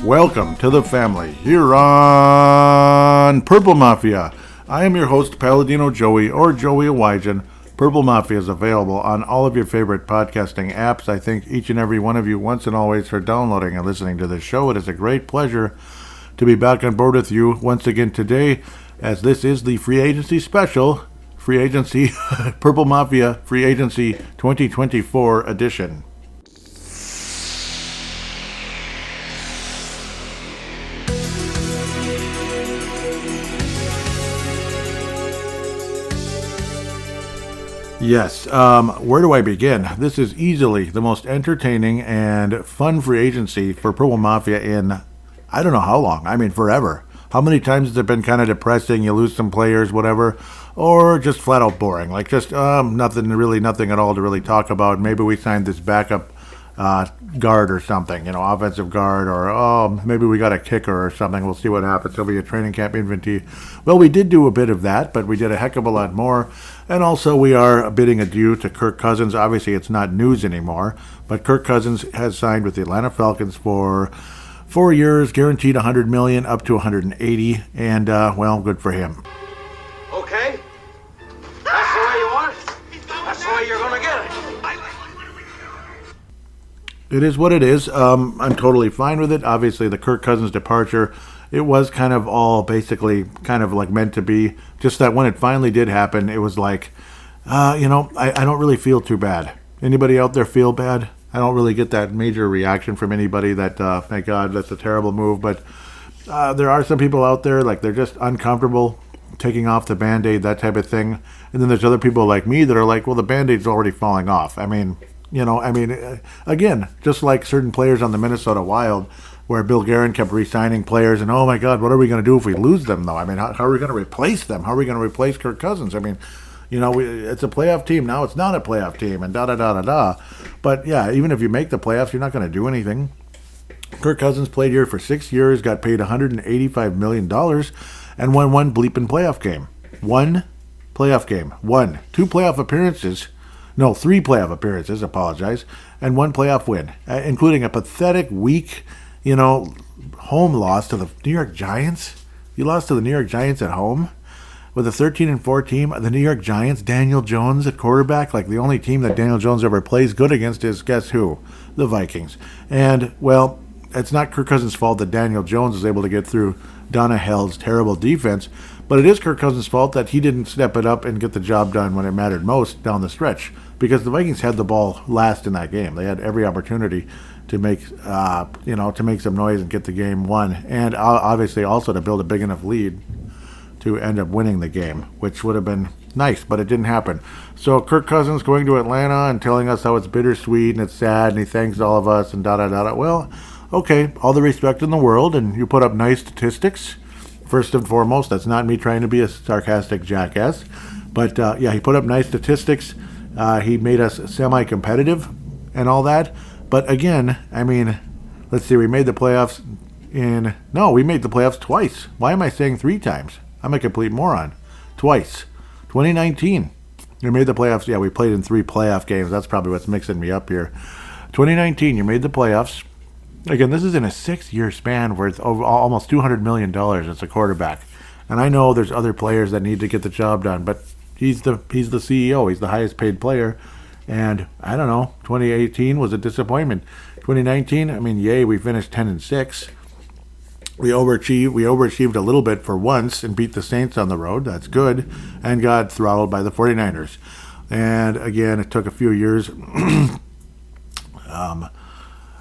Welcome to the family here on Purple Mafia. I am your host, Paladino Joey, or Joey Awajan. Purple Mafia is available on all of your favorite podcasting apps. I thank each and every one of you once and always for downloading and listening to this show. It is a great pleasure to be back on board with you once again today, as this is the free agency special, free agency, Purple Mafia Free Agency 2024 edition. Yes, where do I begin? This is easily the most entertaining and fun free agency for Purple Mafia in, I don't know how long. I mean, forever. How many times has it been kind of depressing? You lose some players, whatever, or just flat out boring? Like just nothing at all to really talk about. Maybe we signed this backup guard or something, offensive guard, or maybe we got a kicker or something. We'll see what happens. There'll be a training camp inventee. Well, we did do a bit of that, but we did a heck of a lot more. And also, we are bidding adieu to Kirk Cousins. Obviously, it's not news anymore, but Kirk Cousins has signed with the Atlanta Falcons for 4 years, guaranteed $100 million, up to $180, and well, good for him. Okay, that's the way you want it. That's the way you're going to get it. It is what it is. I'm totally fine with it. Obviously, the Kirk Cousins departure, it was kind of all basically kind of like meant to be. Just that when it finally did happen, it was like, I don't really feel too bad. Anybody out there feel bad? I don't really get that major reaction from anybody that, thank God, that's a terrible move. But there are some people out there, like they're just uncomfortable taking off the Band-Aid, that type of thing. And then there's other people like me that are like, well, the Band-Aid's already falling off. Again, just like certain players on the Minnesota Wild, where Bill Guerin kept re-signing players, and oh my God, what are we going to do if we lose them, though? I mean, how are we going to replace them? How are we going to replace Kirk Cousins? I mean, it's a playoff team. Now it's not a playoff team, and da-da-da-da-da. But yeah, even if you make the playoffs, you're not going to do anything. Kirk Cousins played here for 6 years, got paid $185 million, and won one bleeping playoff game. One playoff game. One. 2 playoff appearances. No, 3 playoff appearances, apologize, and 1 playoff win, including a pathetic, weak, home loss to the New York Giants. You lost to the New York Giants at home with a 13-4 team. The New York Giants, Daniel Jones at quarterback, like the only team that Daniel Jones ever plays good against is, guess who? The Vikings. And, well, it's not Kirk Cousins' fault that Daniel Jones is able to get through Donna Hell's terrible defense, but it is Kirk Cousins' fault that he didn't step it up and get the job done when it mattered most down the stretch, because the Vikings had the ball last in that game. They had every opportunity to make, to make some noise and get the game won, and obviously also to build a big enough lead to end up winning the game, which would have been nice, but it didn't happen. So Kirk Cousins going to Atlanta and telling us how it's bittersweet and it's sad, and he thanks all of us and da-da-da-da. Well, okay, all the respect in the world, and you put up nice statistics. First and foremost, that's not me trying to be a sarcastic jackass, but he put up nice statistics. He made us semi-competitive and all that. But again, I mean, let's see, we made the playoffs we made the playoffs twice. Why am I saying 3 times? I'm a complete moron. Twice. 2019, you made the playoffs. Yeah, we played in 3 playoff games. That's probably what's mixing me up here. 2019, you made the playoffs. Again, this is in a 6-year span where it's over almost $200 million as a quarterback. And I know there's other players that need to get the job done, but he's the CEO. He's the highest paid player. And I don't know, 2018 was a disappointment. 2019, I mean, yay, we finished 10-6. We overachieved a little bit for once and beat the Saints on the road. That's good. And got throttled by the 49ers. And again, it took a few years.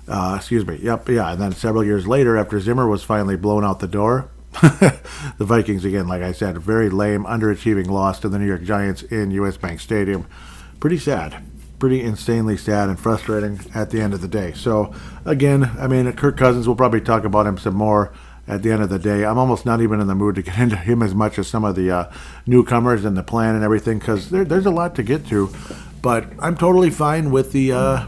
And then several years later, after Zimmer was finally blown out the door, the Vikings, again, like I said, a very lame, underachieving loss to the New York Giants in U.S. Bank Stadium. Pretty sad. Pretty insanely sad and frustrating at the end of the day. So, again, I mean, Kirk Cousins, we'll probably talk about him some more at the end of the day. I'm almost not even in the mood to get into him as much as some of the newcomers and the plan and everything, because there's a lot to get to. But I'm totally fine with the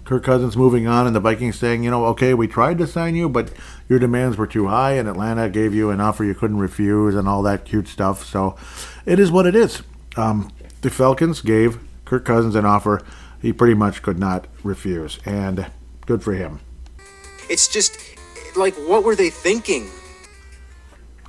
Kirk Cousins moving on and the Vikings saying, okay, we tried to sign you, but your demands were too high, and Atlanta gave you an offer you couldn't refuse and all that cute stuff. So it is what it is. The Falcons gave Kirk Cousins an offer he pretty much could not refuse, and good for him. It's just, Like, what were they thinking?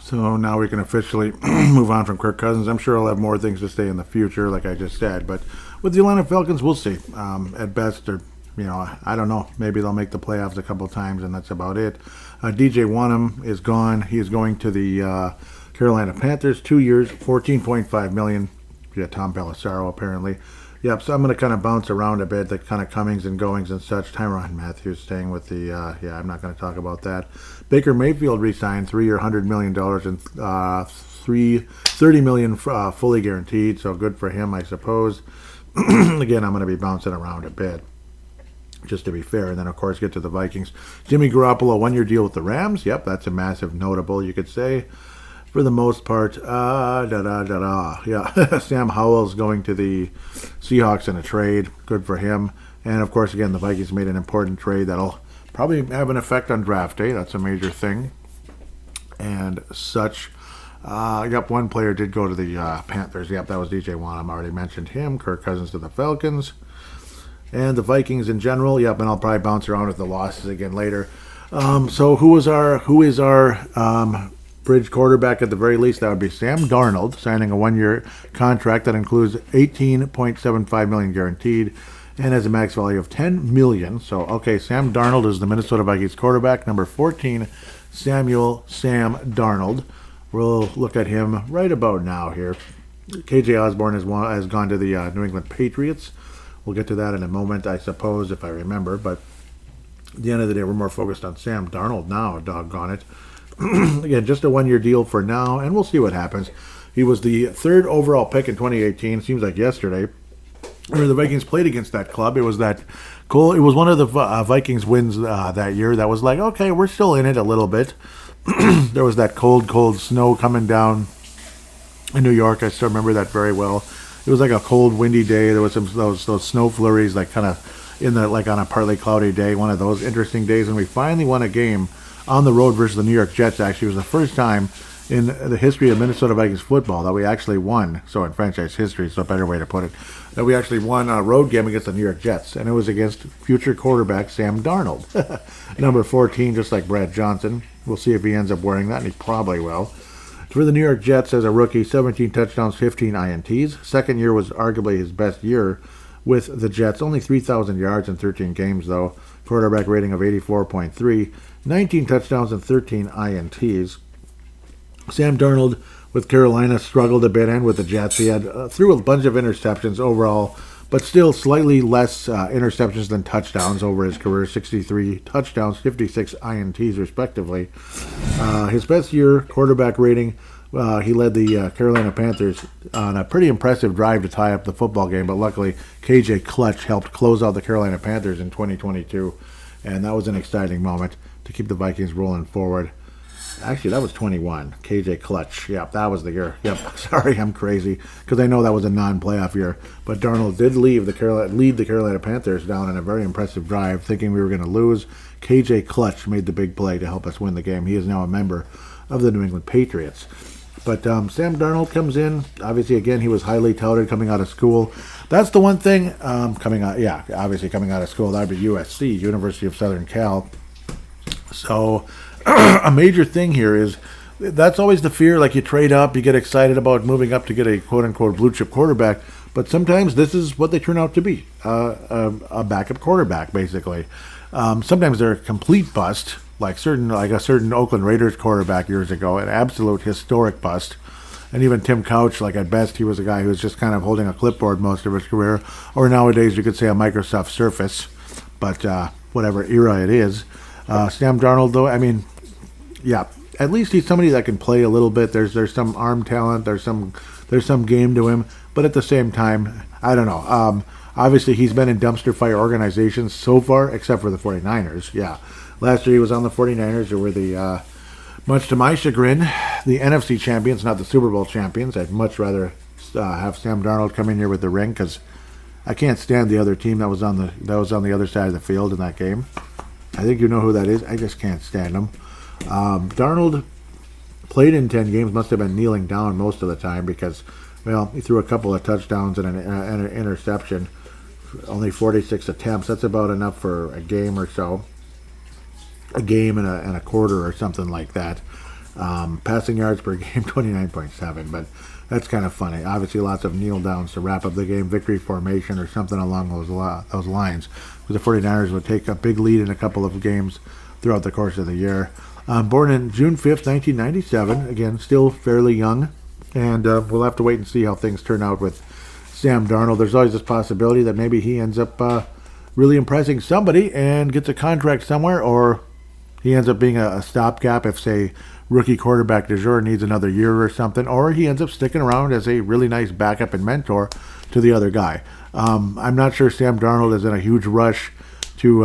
So now we can officially move on from Kirk Cousins. I'm sure I'll have more things to say in the future, like I just said. But with the Atlanta Falcons, we'll see. At best, or I don't know. Maybe they'll make the playoffs a couple times, and that's about it. DJ Wanham is gone. He is going to the Carolina Panthers. 2 years, $14.5 million. Yeah, Tom Pelissero apparently. Yep, so I'm going to kind of bounce around a bit, the kind of comings and goings and such. Tyrann Mathieu staying with the, I'm not going to talk about that. Baker Mayfield re-signed, 3 year, $100 million and $30 million fully guaranteed, so good for him, I suppose. Again, I'm going to be bouncing around a bit, just to be fair. And then, of course, get to the Vikings. Jimmy Garoppolo, 1 year deal with the Rams. Yep, that's a massive notable, you could say. For the most part, yeah. Sam Howell's going to the Seahawks in a trade. Good for him. And, of course, again, the Vikings made an important trade that'll probably have an effect on draft day. That's a major thing. And such. Yep, one player did go to the Panthers. Yep, that was DJ Wanham. I already mentioned him. Kirk Cousins to the Falcons. And the Vikings in general. Yep, and I'll probably bounce around with the losses again later. So who is our bridge quarterback at the very least? That would be Sam Darnold, signing a 1 year contract that includes $18.75 million guaranteed and has a max value of $10 million. So, okay, Sam Darnold is the Minnesota Vikings quarterback, number 14, Sam Darnold. We'll look at him right about now here. KJ Osborne has gone to the New England Patriots. We'll get to that in a moment, I suppose, if I remember. But at the end of the day, we're more focused on Sam Darnold now, doggone it. Again, just a 1 year deal for now, and we'll see what happens. He was the 3rd overall pick in 2018. Seems like yesterday, where the Vikings played against that club. It was that cool. It was one of the Vikings wins that year that was like, okay, we're still in it a little bit. There was that cold snow coming down in New York. I still remember that very well. It was like a cold, windy day. There was some those snow flurries, like kind of on a partly cloudy day. One of those interesting days, and we finally won a game on the road versus the New York Jets. Actually, it was the first time in the history of Minnesota Vikings football that we actually won. So in franchise history, so a better way to put it, that we actually won a road game against the New York Jets, and it was against future quarterback Sam Darnold, number 14, just like Brad Johnson. We'll see if he ends up wearing that, and he probably will. For the New York Jets as a rookie, 17 touchdowns, 15 INTs. Second year was arguably his best year with the Jets. Only 3,000 yards in 13 games, though. Quarterback rating of 84.3. 19 touchdowns and 13 INTs. Sam Darnold with Carolina struggled a bit, and with the Jets. He had threw a bunch of interceptions overall, but still slightly less interceptions than touchdowns over his career. 63 touchdowns, 56 INTs respectively. His best year quarterback rating, he led the Carolina Panthers on a pretty impressive drive to tie up the football game, but luckily KJ Clutch helped close out the Carolina Panthers in 2022, and that was an exciting moment to keep the Vikings rolling forward. Actually, that was 21. KJ Clutch. Yep, that was the year. Yep, sorry, I'm crazy, because I know that was a non-playoff year. But Darnold did lead the Carolina Panthers down in a very impressive drive, thinking we were going to lose. KJ Clutch made the big play to help us win the game. He is now a member of the New England Patriots. But Sam Darnold comes in. Obviously, again, he was highly touted coming out of school. That's the one thing coming out of school. That would be USC, University of Southern Cal. So a major thing here is that's always the fear. Like, you trade up, you get excited about moving up to get a quote-unquote blue-chip quarterback, but sometimes this is what they turn out to be, a backup quarterback, basically. Sometimes they're a complete bust, like a certain Oakland Raiders quarterback years ago, an absolute historic bust. And even Tim Couch, like, at best, he was a guy who was just kind of holding a clipboard most of his career, or nowadays you could say a Microsoft Surface, but whatever era it is. Sam Darnold, though, I mean, yeah, at least he's somebody that can play a little bit. There's some arm talent. There's some game to him. But at the same time, I don't know. Obviously, he's been in dumpster fire organizations so far, except for the 49ers. Yeah, last year he was on the 49ers, who were the, much to my chagrin, the NFC champions, not the Super Bowl champions. I'd much rather have Sam Darnold come in here with the ring, because I can't stand the other team that was on the other side of the field in that game. I think you know who that is. I just can't stand him. Darnold played in 10 games, must have been kneeling down most of the time because, well, he threw a couple of touchdowns and an interception. Only 46 attempts. That's about enough for a game or so. a game and a quarter or something like that. Passing yards per game, 29.7, but that's kind of funny. Obviously, lots of kneel downs to wrap up the game, victory formation, or something along those lines. The 49ers would take a big lead in a couple of games throughout the course of the year. Born in June 5th, 1997. Again, still fairly young, and we'll have to wait and see how things turn out with Sam Darnold. There's always this possibility that maybe he ends up really impressing somebody and gets a contract somewhere, or he ends up being a stopgap if, say, rookie quarterback de jour needs another year or something, or he ends up sticking around as a really nice backup and mentor to the other guy. I'm not sure Sam Darnold is in a huge rush to,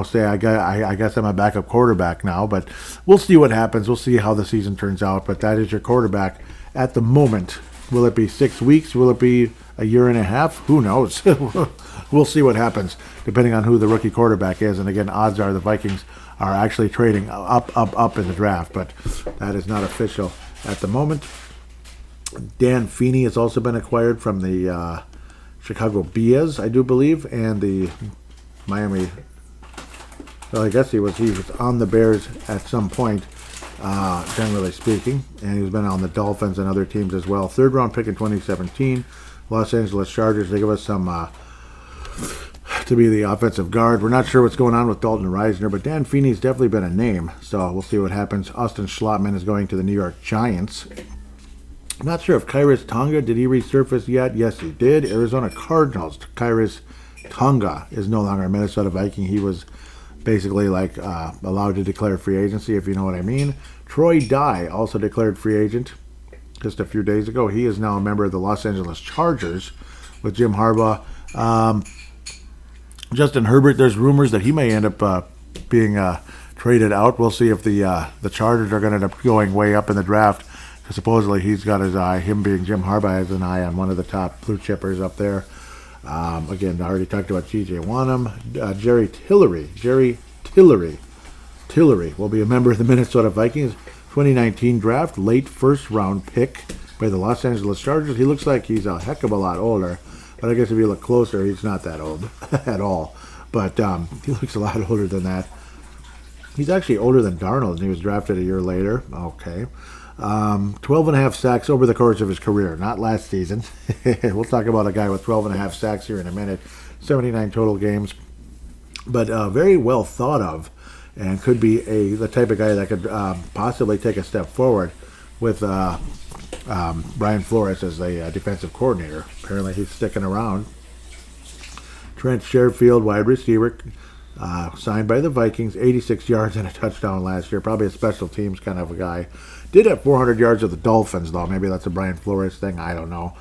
say, I guess I'm a backup quarterback now, but we'll see what happens. We'll see how the season turns out, but that is your quarterback at the moment. Will it be 6 weeks? Will it be a year and a half? Who knows? We'll see what happens, depending on who the rookie quarterback is. And again, odds are the Vikings are actually trading up in the draft, but that is not official at the moment. Dan Feeney has also been acquired from the Chicago Bears, I do believe, and the Miami. Well, I guess he was on the Bears at some point, generally speaking, and he's been on the Dolphins and other teams as well. Third round pick in 2017, Los Angeles Chargers. They give us some to be the offensive guard. We're not sure what's going on with Dalton Reisner, but Dan Feeney's definitely been a name, so we'll see what happens. Austin Schlottman is going to the New York Giants. I'm not sure if Kairos Tonga, did he resurface yet? Yes, he did. Arizona Cardinals. Kairos Tonga is no longer a Minnesota Viking. He was basically allowed to declare free agency, if you know what I mean. Troy Dye also declared free agent just a few days ago. He is now a member of the Los Angeles Chargers with Jim Harbaugh. Justin Herbert, there's rumors that he may end up being traded out. We'll see if the Chargers are going to end up going way up in the draft. Supposedly he's got his eye, him being Jim Harbaugh, has an eye on one of the top blue chippers up there. Again, I already talked about T.J. Wanham. Jerry Tillery will be a member of the Minnesota Vikings 2019 draft, late first round pick by the Los Angeles Chargers. He looks like he's a heck of a lot older, but I guess if you look closer, he's not that old at all. But he looks a lot older than that. He's actually older than Darnold, and he was drafted a year later. Okay. 12 and a half sacks over the course of his career, not last season. We'll talk about a guy with 12 and a half sacks here in a minute. 79 total games. But very well thought of, and could be the type of guy that could possibly take a step forward with Brian Flores as the defensive coordinator. Apparently he's sticking around. Trent Sherfield, wide receiver, signed by the Vikings, 86 yards and a touchdown last year. Probably a special teams kind of a guy. Did have 400 yards with the Dolphins, though. Maybe that's a Brian Flores thing. I don't know.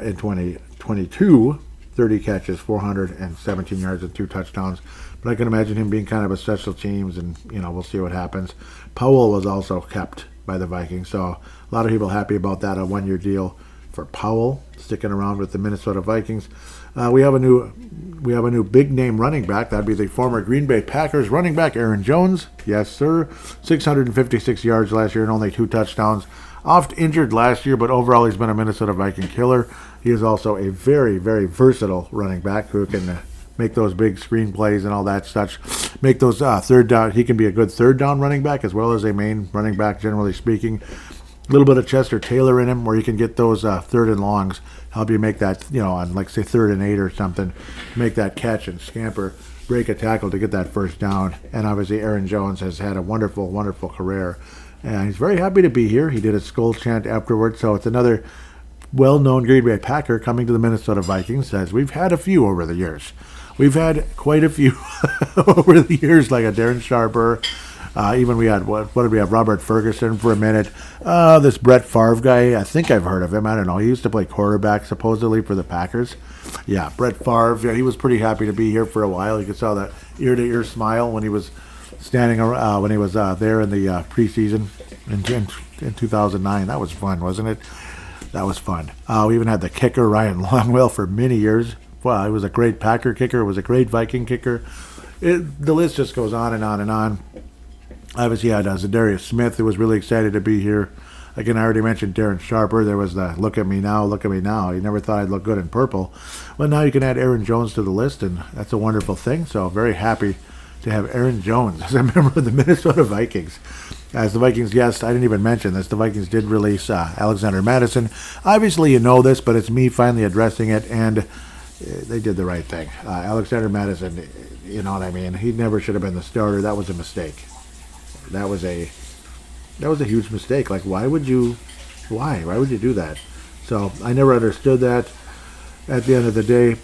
In 2022, 30 catches, 417 yards, and 2 touchdowns. But I can imagine him being kind of a special teams, and, we'll see what happens. Powell was also kept by the Vikings, so a lot of people happy about that. A one-year deal for Powell, sticking around with the Minnesota Vikings. We have a new big name running back. That'd be the former Green Bay Packers running back Aaron Jones. Yes, sir. 656 yards last year and only 2 touchdowns. Oft injured last year, but overall he's been a Minnesota Viking killer. He is also a very, very versatile running back who can make those big screen plays and all that such. Make those third down. He can be a good third down running back as well as a main running back, generally speaking. A little bit of Chester Taylor in him where you can get those third and longs, help you make that, on say 3rd and 8 or something, make that catch and scamper, break a tackle to get that first down. And obviously Aaron Jones has had a wonderful, wonderful career. And he's very happy to be here. He did a skull chant afterwards, so it's another well-known Green Bay Packer coming to the Minnesota Vikings, as we've had a few over the years. We've had quite a few over the years, like a Darren Sharper. Even we had, what did we have, Robert Ferguson for a minute. This Brett Favre guy, I think I've heard of him. I don't know. He used to play quarterback, supposedly, for the Packers. Yeah, Brett Favre. Yeah, he was pretty happy to be here for a while. You could saw that ear-to-ear smile when he was standing around, when he was there in the preseason in 2009. That was fun, wasn't it? That was fun. We even had the kicker, Ryan Longwell, for many years. Well, he was a great Packer kicker. He was a great Viking kicker. The list just goes on and on and on. Obviously, you had Zadarius Smith, who was really excited to be here. Again, I already mentioned Darren Sharper. There was the look at me now, look at me now. You never thought I'd look good in purple. Well, now you can add Aaron Jones to the list, and that's a wonderful thing. So very happy to have Aaron Jones as a member of the Minnesota Vikings. As the Vikings, yes, I didn't even mention this. The Vikings did release Alexander Mattison. Obviously, you know this, but it's me finally addressing it, and they did the right thing. Alexander Mattison, you know what I mean? He never should have been the starter. That was a mistake. That was a huge mistake. Like, why would you do that? So I never understood that at the end of the day.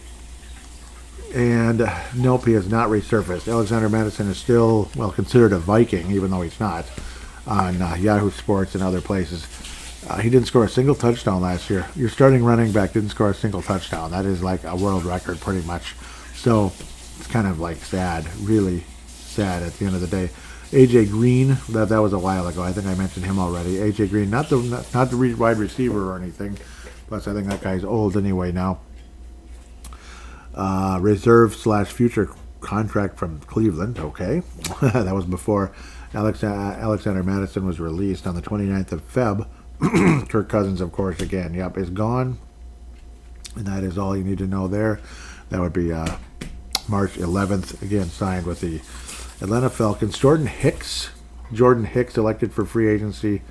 And nope, he has not resurfaced. Alexander Mattison is still, well, considered a Viking, even though he's not, on Yahoo Sports and other places. He didn't score a single touchdown last year. Your starting running back didn't score a single touchdown. That is like a world record, pretty much. So it's kind of like sad, really sad at the end of the day. AJ Green, that was a while ago. I think I mentioned him already. AJ Green, not the wide receiver or anything. Plus, I think that guy's old anyway now. Reserve/future contract from Cleveland. Okay. That was before Alexander Mattison was released on the 29th of Feb. Kirk Cousins, of course, again, yep, is gone. And that is all you need to know there. That would be March 11th, again, signed with the Atlanta Falcons. Jordan Hicks elected for free agency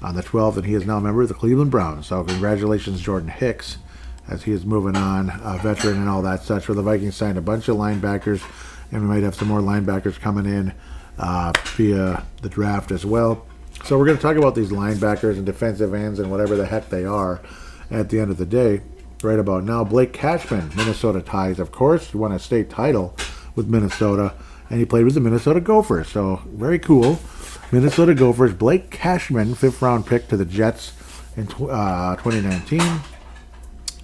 on the 12th, and he is now a member of the Cleveland Browns. So congratulations, Jordan Hicks, as he is moving on, veteran and all that such. Where the Vikings signed a bunch of linebackers, and we might have some more linebackers coming in via the draft as well. So we're going to talk about these linebackers and defensive ends and whatever the heck they are at the end of the day. Right about now, Blake Cashman, Minnesota Ties, of course. He won a state title with Minnesota, and he played with the Minnesota Gophers. So very cool. Minnesota Gophers, Blake Cashman, 5th-round pick to the Jets in 2019.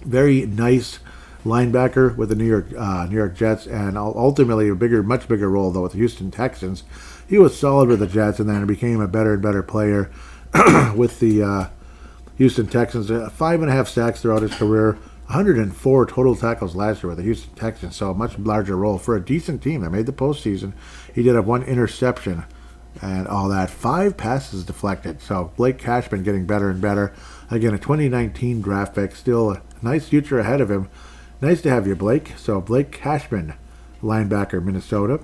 Very nice linebacker with the New York Jets, and ultimately much bigger role though with the Houston Texans. He was solid with the Jets, and then became a better and better player with the Houston Texans. 5.5 sacks throughout his career, 104 total tackles last year with the Houston Texans. So a much larger role for a decent team that made the postseason. He did have 1 interception and all that. 5 passes deflected. So Blake Cashman getting better and better. Again, a 2019 draft pick. Still a nice future ahead of him. Nice to have you, Blake. So Blake Cashman, linebacker, Minnesota.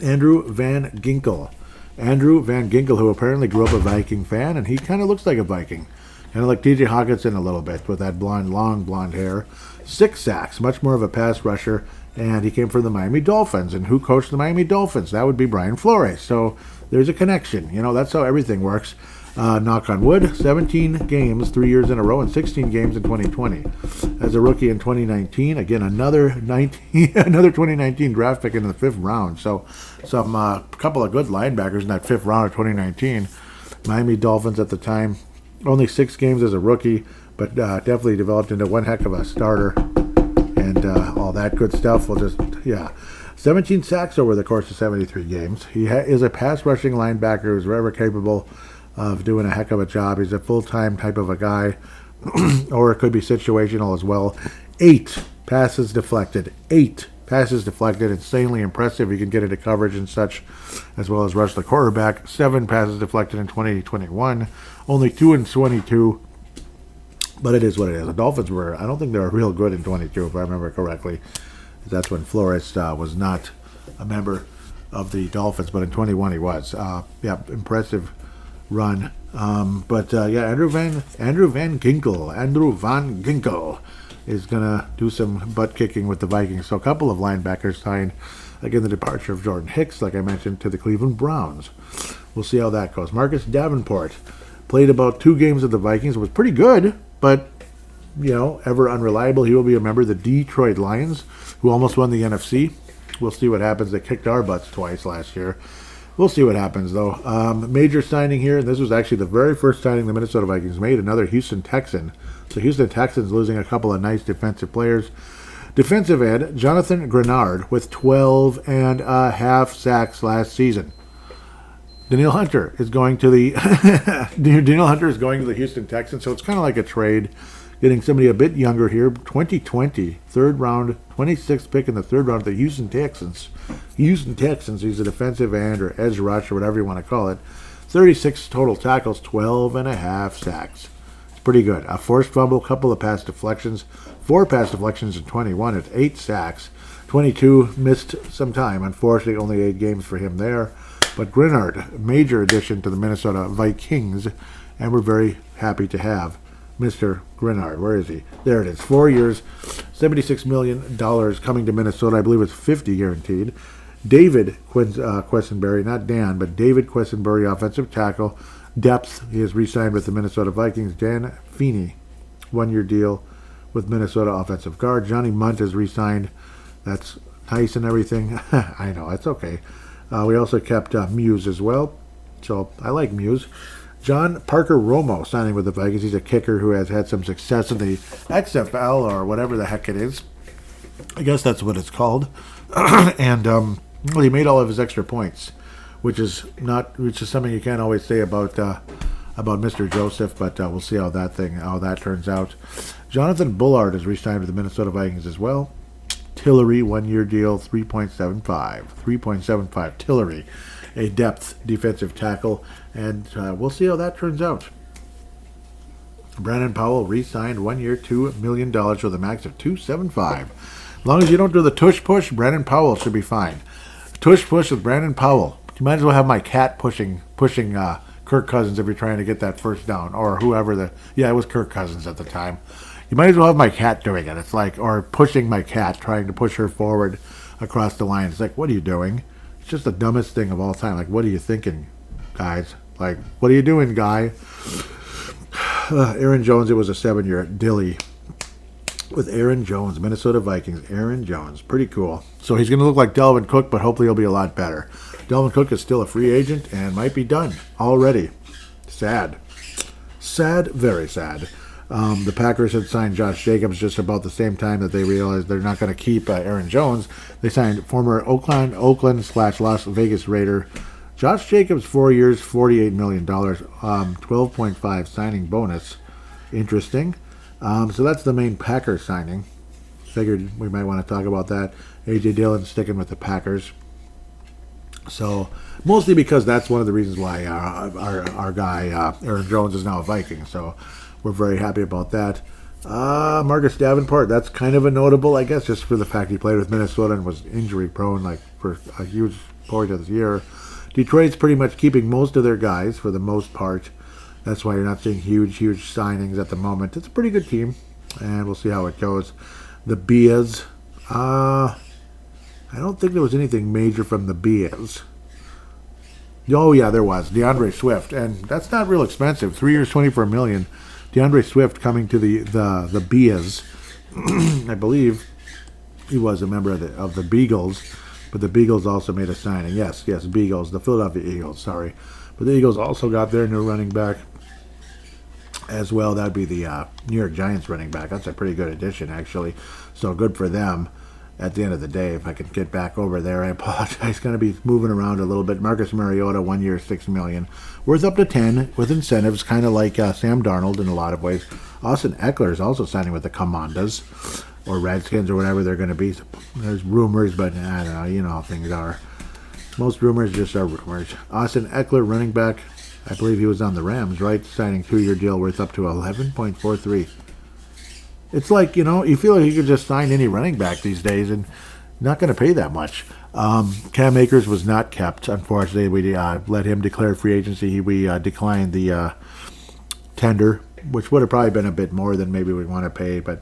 Andrew Van Ginkel. Andrew Van Ginkel, who apparently grew up a Viking fan, and he kind of looks like a Viking. Kind of like T.J. Hawkinson a little bit with that long blonde hair. 6 sacks, much more of a pass rusher, and he came from the Miami Dolphins. And who coached the Miami Dolphins? That would be Brian Flores. So there's a connection. You know, that's how everything works. Knock on wood, 17 games, 3 years in a row, and 16 games in 2020. As a rookie in 2019, again, another 2019 draft pick in the 5th round. So some couple of good linebackers in that 5th round of 2019. Miami Dolphins at the time, only 6 games as a rookie, but definitely developed into one heck of a starter, and all that good stuff. 17 sacks over the course of 73 games. He is a pass rushing linebacker who's very capable of doing a heck of a job. He's a full-time type of a guy, or it could be situational as well. 8 passes deflected. 8 passes deflected. Insanely impressive. He can get into coverage and such, as well as rush the quarterback. 7 passes deflected in 2021. Only 2 in 22. But it is what it is. The Dolphins I don't think they were real good in 22, if I remember correctly. That's when Flores was not a member of the Dolphins, but in 21 he was. Impressive run. Andrew Van Ginkel is going to do some butt kicking with the Vikings. So a couple of linebackers signed. Again, the departure of Jordan Hicks, like I mentioned, to the Cleveland Browns. We'll see how that goes. Marcus Davenport played about 2 games with the Vikings. It was pretty good, but, ever unreliable. He will be a member of the Detroit Lions, who almost won the NFC. We'll see what happens. They kicked our butts twice last year. We'll see what happens, though. Major signing here, and this was actually the very first signing the Minnesota Vikings made, another Houston Texan. So Houston Texans losing a couple of nice defensive players. Defensive end, Jonathan Grenard, with 12.5 sacks last season. Danielle Hunter is going to the Houston Texans, so it's kind of like a trade. Getting somebody a bit younger here, 2020, 3rd round, 26th pick in the 3rd round of the Houston Texans. He's a defensive end or edge rush or whatever you want to call it. 36 total tackles, 12.5 sacks. It's pretty good. A forced fumble, couple of pass deflections, 4 pass deflections in 21. It's 8 sacks. 22, missed some time. Unfortunately, only 8 games for him there. But Grinard, major addition to the Minnesota Vikings, and we're very happy to have Mr. Grinard. Where is he? There it is. 4 years, $76 million coming to Minnesota. I believe it's 50 guaranteed. David Quessenberry, not Dan, but David Quessenberry, offensive tackle. Depth, he is re-signed with the Minnesota Vikings. Dan Feeney, 1-year deal with Minnesota offensive guard. Johnny Munt is re-signed. That's nice and everything. I know, it's okay. We also kept Muse as well. So I like Muse. John Parker Romo signing with the Vikings. He's a kicker who has had some success in the XFL or whatever the heck it is. I guess that's what it's called. And well, he made all of his extra points, which is something you can't always say about Mr. Joseph. But we'll see how that turns out. Jonathan Bullard is re-signed with the Minnesota Vikings as well. Tillery, 1-year deal, 3.75. 3.75. Tillery, a depth defensive tackle, and we'll see how that turns out. Brandon Powell re-signed 1 year, $2 million with a max of 2.75. As long as you don't do the tush push, Brandon Powell should be fine. Tush push with Brandon Powell. You might as well have my cat pushing Kirk Cousins if you're trying to get that first down, or whoever it was Kirk Cousins at the time. You might as well have my cat doing it. It's like, or pushing my cat, trying to push her forward across the line. It's like, what are you doing? It's just the dumbest thing of all time. Like, what are you thinking, guys? Like, what are you doing, guy? Aaron Jones, it was a 7-year Dilly with Aaron Jones, Minnesota Vikings. Aaron Jones, pretty cool. So he's going to look like Dalvin Cook, but hopefully he'll be a lot better. Dalvin Cook is still a free agent and might be done already. Sad. Sad, very sad. The Packers had signed Josh Jacobs just about the same time that they realized they're not going to keep Aaron Jones. They signed former Oakland/Las Vegas Raider Josh Jacobs, 4 years, $48 million, 12.5 signing bonus. Interesting. So that's the main Packers signing. Figured we might want to talk about that. A.J. Dillon sticking with the Packers. So mostly because that's one of the reasons why our guy Aaron Jones is now a Viking. So we're very happy about that. Marcus Davenport, that's kind of a notable, I guess, just for the fact he played with Minnesota and was injury prone like for a huge part of this year. Detroit's pretty much keeping most of their guys for the most part. That's why you're not seeing huge signings at the moment. It's a pretty good team, and we'll see how it goes. The Bears, I don't think there was anything major from the Bears. Oh yeah, there was DeAndre Swift, and that's not real expensive. 3 years, $24 million. DeAndre Swift coming to the Bears. I believe he was a member of the Beagles, but the Beagles also made a signing. Yes, Beagles, the Philadelphia Eagles. Sorry, but the Eagles also got their new running back as well. That'd be the New York Giants running back. That's a pretty good addition, actually. So good for them. At the end of the day, if I can get back over there, I apologize. Going to be moving around a little bit. Marcus Mariota, 1 year, $6 million, worth up to 10 with incentives, kind of like Sam Darnold in a lot of ways. Austin Eckler is also signing with the Commanders or Redskins or whatever they're going to be. There's rumors, but I don't know. You know how things are. Most rumors just are rumors. Austin Eckler, running back, I believe he was on the Rams, right? Signing 2-year deal worth up to 11.43. It's like, you feel like you could just sign any running back these days and not going to pay that much. Cam Akers was not kept. Unfortunately, we let him declare free agency. We declined the tender, which would have probably been a bit more than maybe we want to pay. But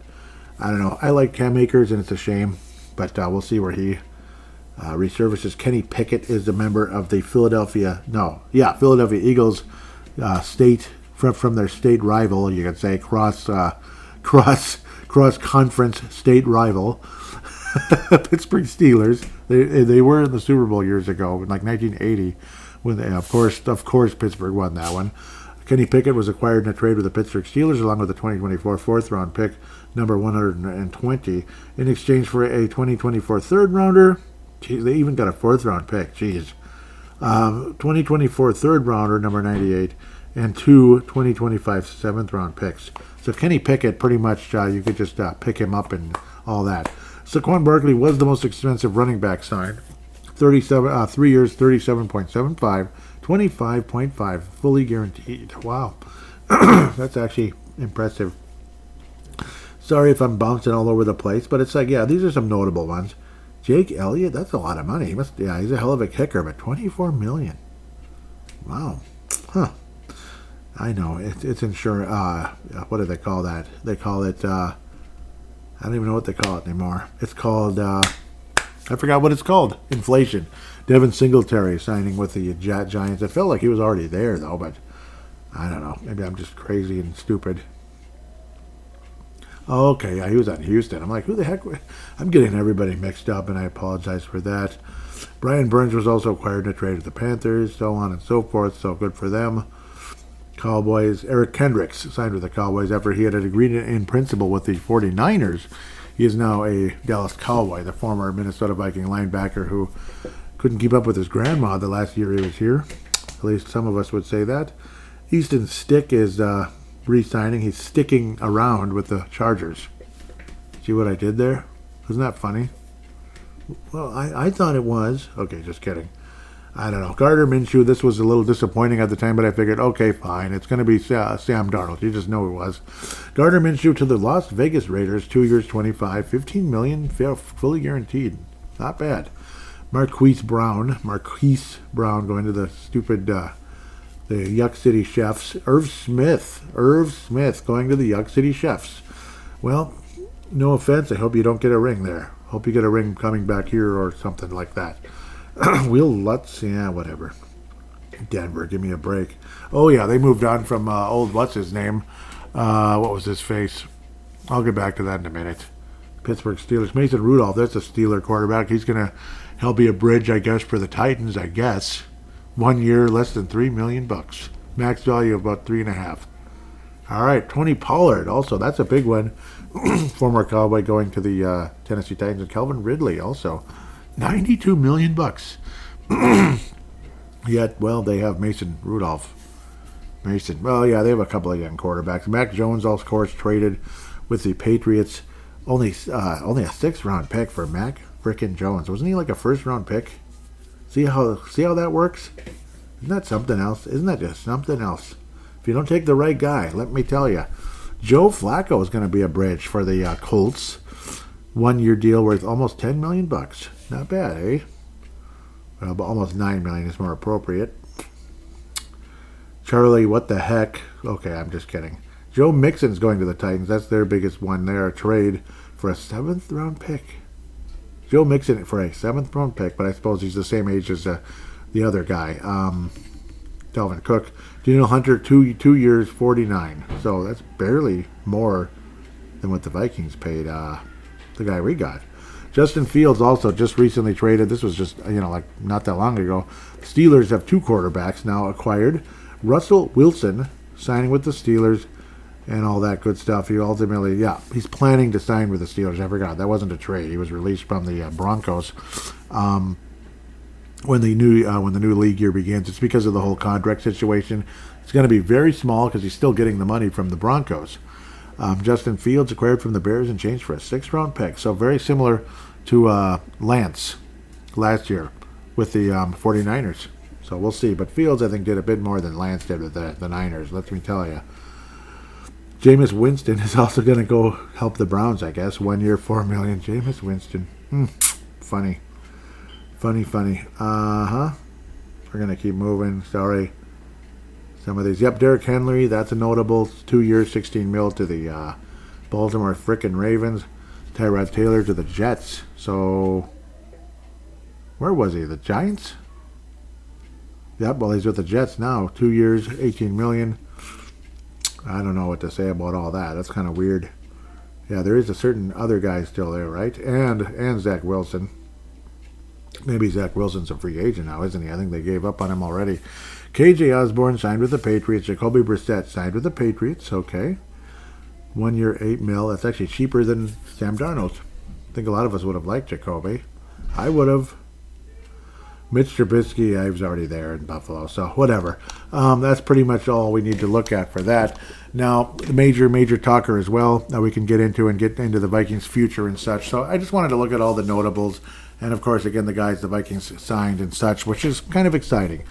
I don't know. I like Cam Akers, and it's a shame. But we'll see where he resurfaces. Kenny Pickett is a member of the Philadelphia Eagles state from their state rival, you could say, cross-conference state rival, Pittsburgh Steelers. They were in the Super Bowl years ago, in like 1980, when they, of course Pittsburgh won that one. Kenny Pickett was acquired in a trade with the Pittsburgh Steelers along with the 2024 fourth-round pick, number 120, in exchange for a 2024 third-rounder. Jeez, they even got a fourth-round pick. Jeez. 2024 third-rounder, number 98, and 2 2025 seventh-round picks. So Kenny Pickett, pretty much, you could just pick him up and all that. Saquon Barkley was the most expensive running back signed. 3 years, $37.75, 25.5, fully guaranteed. Wow. That's actually impressive. Sorry if I'm bouncing all over the place, but it's like, yeah, these are some notable ones. Jake Elliott, that's a lot of money. He's a hell of a kicker, but $24 million. Wow. Huh. I know. It's insurance. What do they call that? They call it, I don't even know what they call it anymore. It's called, I forgot what it's called. Inflation. Devin Singletary signing with the Giants. It felt like he was already there, though, but I don't know. Maybe I'm just crazy and stupid. Okay, yeah, he was on Houston. I'm like, who the heck? I'm getting everybody mixed up, and I apologize for that. Brian Burns was also acquired in a trade with the Panthers, so on and so forth, so good for them. Cowboys. Eric Kendricks signed with the Cowboys after he had agreed in principle with the 49ers. He is now a Dallas Cowboy, the former Minnesota Viking linebacker who couldn't keep up with his grandma the last year he was here. At least some of us would say that. Easton Stick is re-signing. He's sticking around with the Chargers. See what I did there? Isn't that funny? Well, I thought it was. Okay, just kidding. I don't know. Gardner Minshew, this was a little disappointing at the time, but I figured, okay, fine. It's going to be Sam Darnold. You just know it was. Gardner Minshew to the Las Vegas Raiders, 2 years, $15 million, fully guaranteed. Not bad. Marquise Brown going to the stupid, the Yuck City Chefs. Irv Smith going to the Yuck City Chefs. Well, no offense. I hope you don't get a ring there. Hope you get a ring coming back here or something like that. Will Lutz, yeah, whatever. Denver, give me a break. Oh, yeah, they moved on from old what's-his-name. What was his face? I'll get back to that in a minute. Pittsburgh Steelers. Mason Rudolph, that's a Steeler quarterback. He's going to help be a bridge, I guess, for the Titans, I guess. 1 year, less than $3 million. Max value of about 3.5. All right, Tony Pollard, also, that's a big one. Former Cowboy going to the Tennessee Titans. And Calvin Ridley, also. $92 million. Yet, well, they have Mason Rudolph. Well, yeah, they have a couple of young quarterbacks. Mac Jones, of course, traded with the Patriots. Only a 6th-round pick for Mac frickin' Jones. Wasn't he like a 1st-round pick? See how that works? Isn't that something else? Isn't that just something else? If you don't take the right guy, let me tell you. Joe Flacco is going to be a bridge for the Colts. 1 year deal worth almost $10 million. Not bad, eh? Well, but almost $9 million is more appropriate. Charlie, what the heck? Okay, I'm just kidding. Joe Mixon's going to the Titans. That's their biggest one there. A trade for a 7th-round pick. Joe Mixon for a 7th-round pick, but I suppose he's the same age as the other guy, Dalvin Cook. Daniel Hunter, 2 years, $49. So that's barely more than what the Vikings paid the guy we got. Justin Fields also just recently traded. This was just, like not that long ago. The Steelers have 2 quarterbacks now acquired. Russell Wilson signing with the Steelers and all that good stuff. He ultimately, he's planning to sign with the Steelers. I forgot. That wasn't a trade. He was released from the Broncos when the new league year begins. It's because of the whole contract situation. It's going to be very small because he's still getting the money from the Broncos. Justin Fields acquired from the Bears and changed for a 6th-round pick. So very similar to Lance last year with the 49ers. So we'll see. But Fields, I think, did a bit more than Lance did with the Niners, let me tell you. Jameis Winston is also going to go help the Browns, I guess. 1 year, $4 million. Jameis Winston. Funny. We're going to keep moving. Sorry. Some of these. Yep, Derrick Henry, that's a notable. 2 years, $16 million to the Baltimore frickin' Ravens. Tyrod Taylor to the Jets. So, where was he? The Giants? Yep, well, he's with the Jets now. 2 years, $18 million. I don't know what to say about all that. That's kind of weird. Yeah, there is a certain other guy still there, right? And Zach Wilson. Maybe Zach Wilson's a free agent now, isn't he? I think they gave up on him already. KJ Osborne signed with the Patriots. Jacoby Brissett signed with the Patriots. Okay. 1 year, $8 million. That's actually cheaper than Sam Darnold. I think a lot of us would have liked Jacoby. I would have. Mitch Trubisky, I was already there in Buffalo, so whatever. That's pretty much all we need to look at for that. Now, the major talker as well that we can get into the Vikings' future and such. So I just wanted to look at all the notables. And, of course, again, the guys the Vikings signed and such, which is kind of exciting.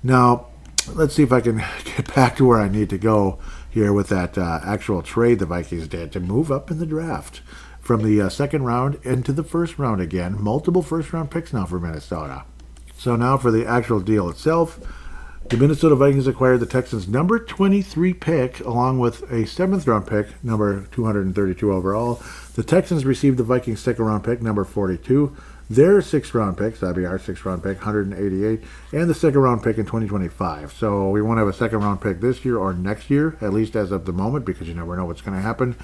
Now, let's see if I can get back to where I need to go here with that actual trade the Vikings did to move up in the draft from the second round into the first round again. Multiple first-round picks now for Minnesota. So now for the actual deal itself. The Minnesota Vikings acquired the Texans' number 23 pick, along with a 7th-round pick, number 232 overall. The Texans received the Vikings' 2nd-round pick, number 42. Their 6th-round pick, that'd be our 6th-round pick, 188, and the 2nd-round pick in 2025. So we won't have a 2nd-round pick this year or next year, at least as of the moment, because you never know what's going to happen.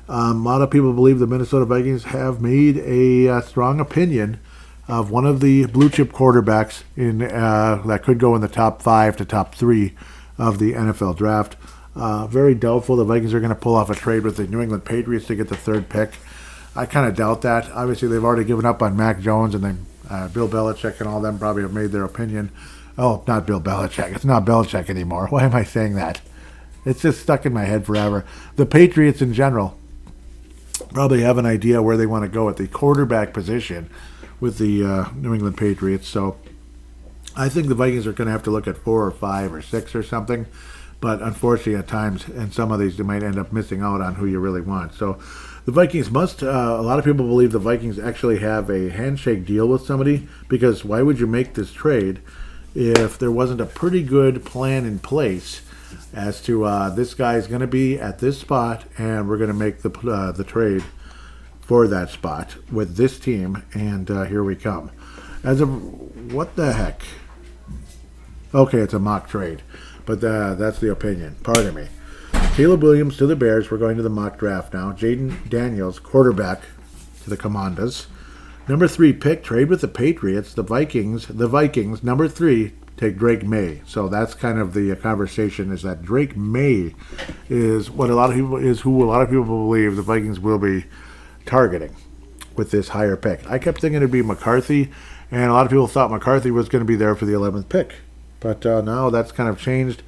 A lot of people believe the Minnesota Vikings have made a strong opinion of one of the blue chip quarterbacks in that could go in the top 5 to top 3 of the NFL draft. Very doubtful the Vikings are going to pull off a trade with the New England Patriots to get the 3rd pick. I kind of doubt that. Obviously, they've already given up on Mac Jones, and then Bill Belichick and all them probably have made their opinion. Oh, not Bill Belichick. It's not Belichick anymore. Why am I saying that? It's just stuck in my head forever. The Patriots in general probably have an idea where they want to go at the quarterback position with the New England Patriots. So I think the Vikings are going to have to look at 4 or 5 or 6 or something. But unfortunately, at times, in some of these, they might end up missing out on who you really want. So the Vikings must, a lot of people believe the Vikings actually have a handshake deal with somebody, because why would you make this trade if there wasn't a pretty good plan in place as to this guy's going to be at this spot and we're going to make the trade for that spot with this team, and here we come. As of what the heck? Okay, it's a mock trade, but that's the opinion. Pardon me. Caleb Williams to the Bears. We're going to the mock draft now. Jaden Daniels, quarterback, to the Commanders. Number 3 pick, trade with the Patriots. The Vikings, number 3, take Drake May. So that's kind of the conversation, is that Drake May is who a lot of people believe the Vikings will be targeting with this higher pick. I kept thinking it'd be McCarthy, and a lot of people thought McCarthy was going to be there for the 11th pick. But now that's kind of changed,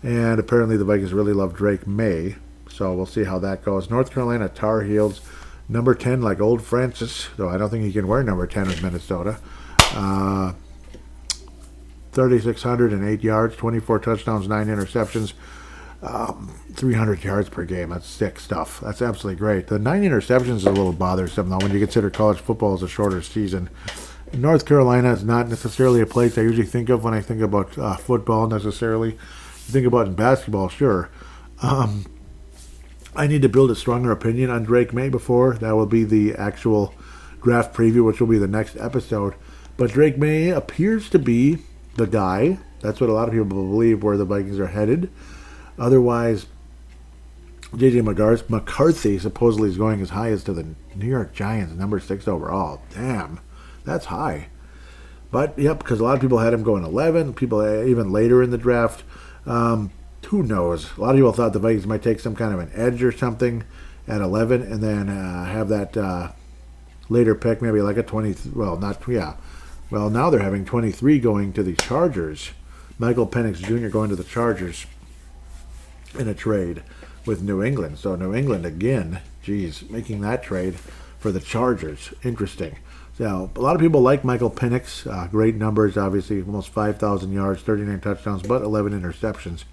and apparently the Vikings really love Drake May. So we'll see how that goes. North Carolina Tar Heels, number 10, like old Francis, though I don't think he can wear number 10 in Minnesota. 3,608 yards, 24 touchdowns, 9 interceptions. 300 yards per game. That's sick stuff. That's absolutely great. The 9 interceptions is a little bothersome, though, when you consider college football is a shorter season. North Carolina is not necessarily a place I usually think of when I think about football, necessarily. You think about in basketball, sure. I need to build a stronger opinion on Drake May before. That will be the actual draft preview, which will be the next episode. But Drake May appears to be the guy. That's what a lot of people believe where the Vikings are headed. Otherwise, J.J. McCarthy supposedly is going as high as to the New York Giants, number 6 overall. Damn, that's high. But, yep, because a lot of people had him going 11, people even later in the draft. Who knows? A lot of people thought the Vikings might take some kind of an edge or something at 11 and then have that later pick, maybe like a 20. Well, now they're having 23 going to the Chargers. Michael Penix Jr. going to the Chargers in a trade with New England. So New England again, making that trade for the Chargers. Interesting. So a lot of people like Michael Penix. Great numbers, obviously, almost 5,000 yards, 39 touchdowns, but 11 interceptions.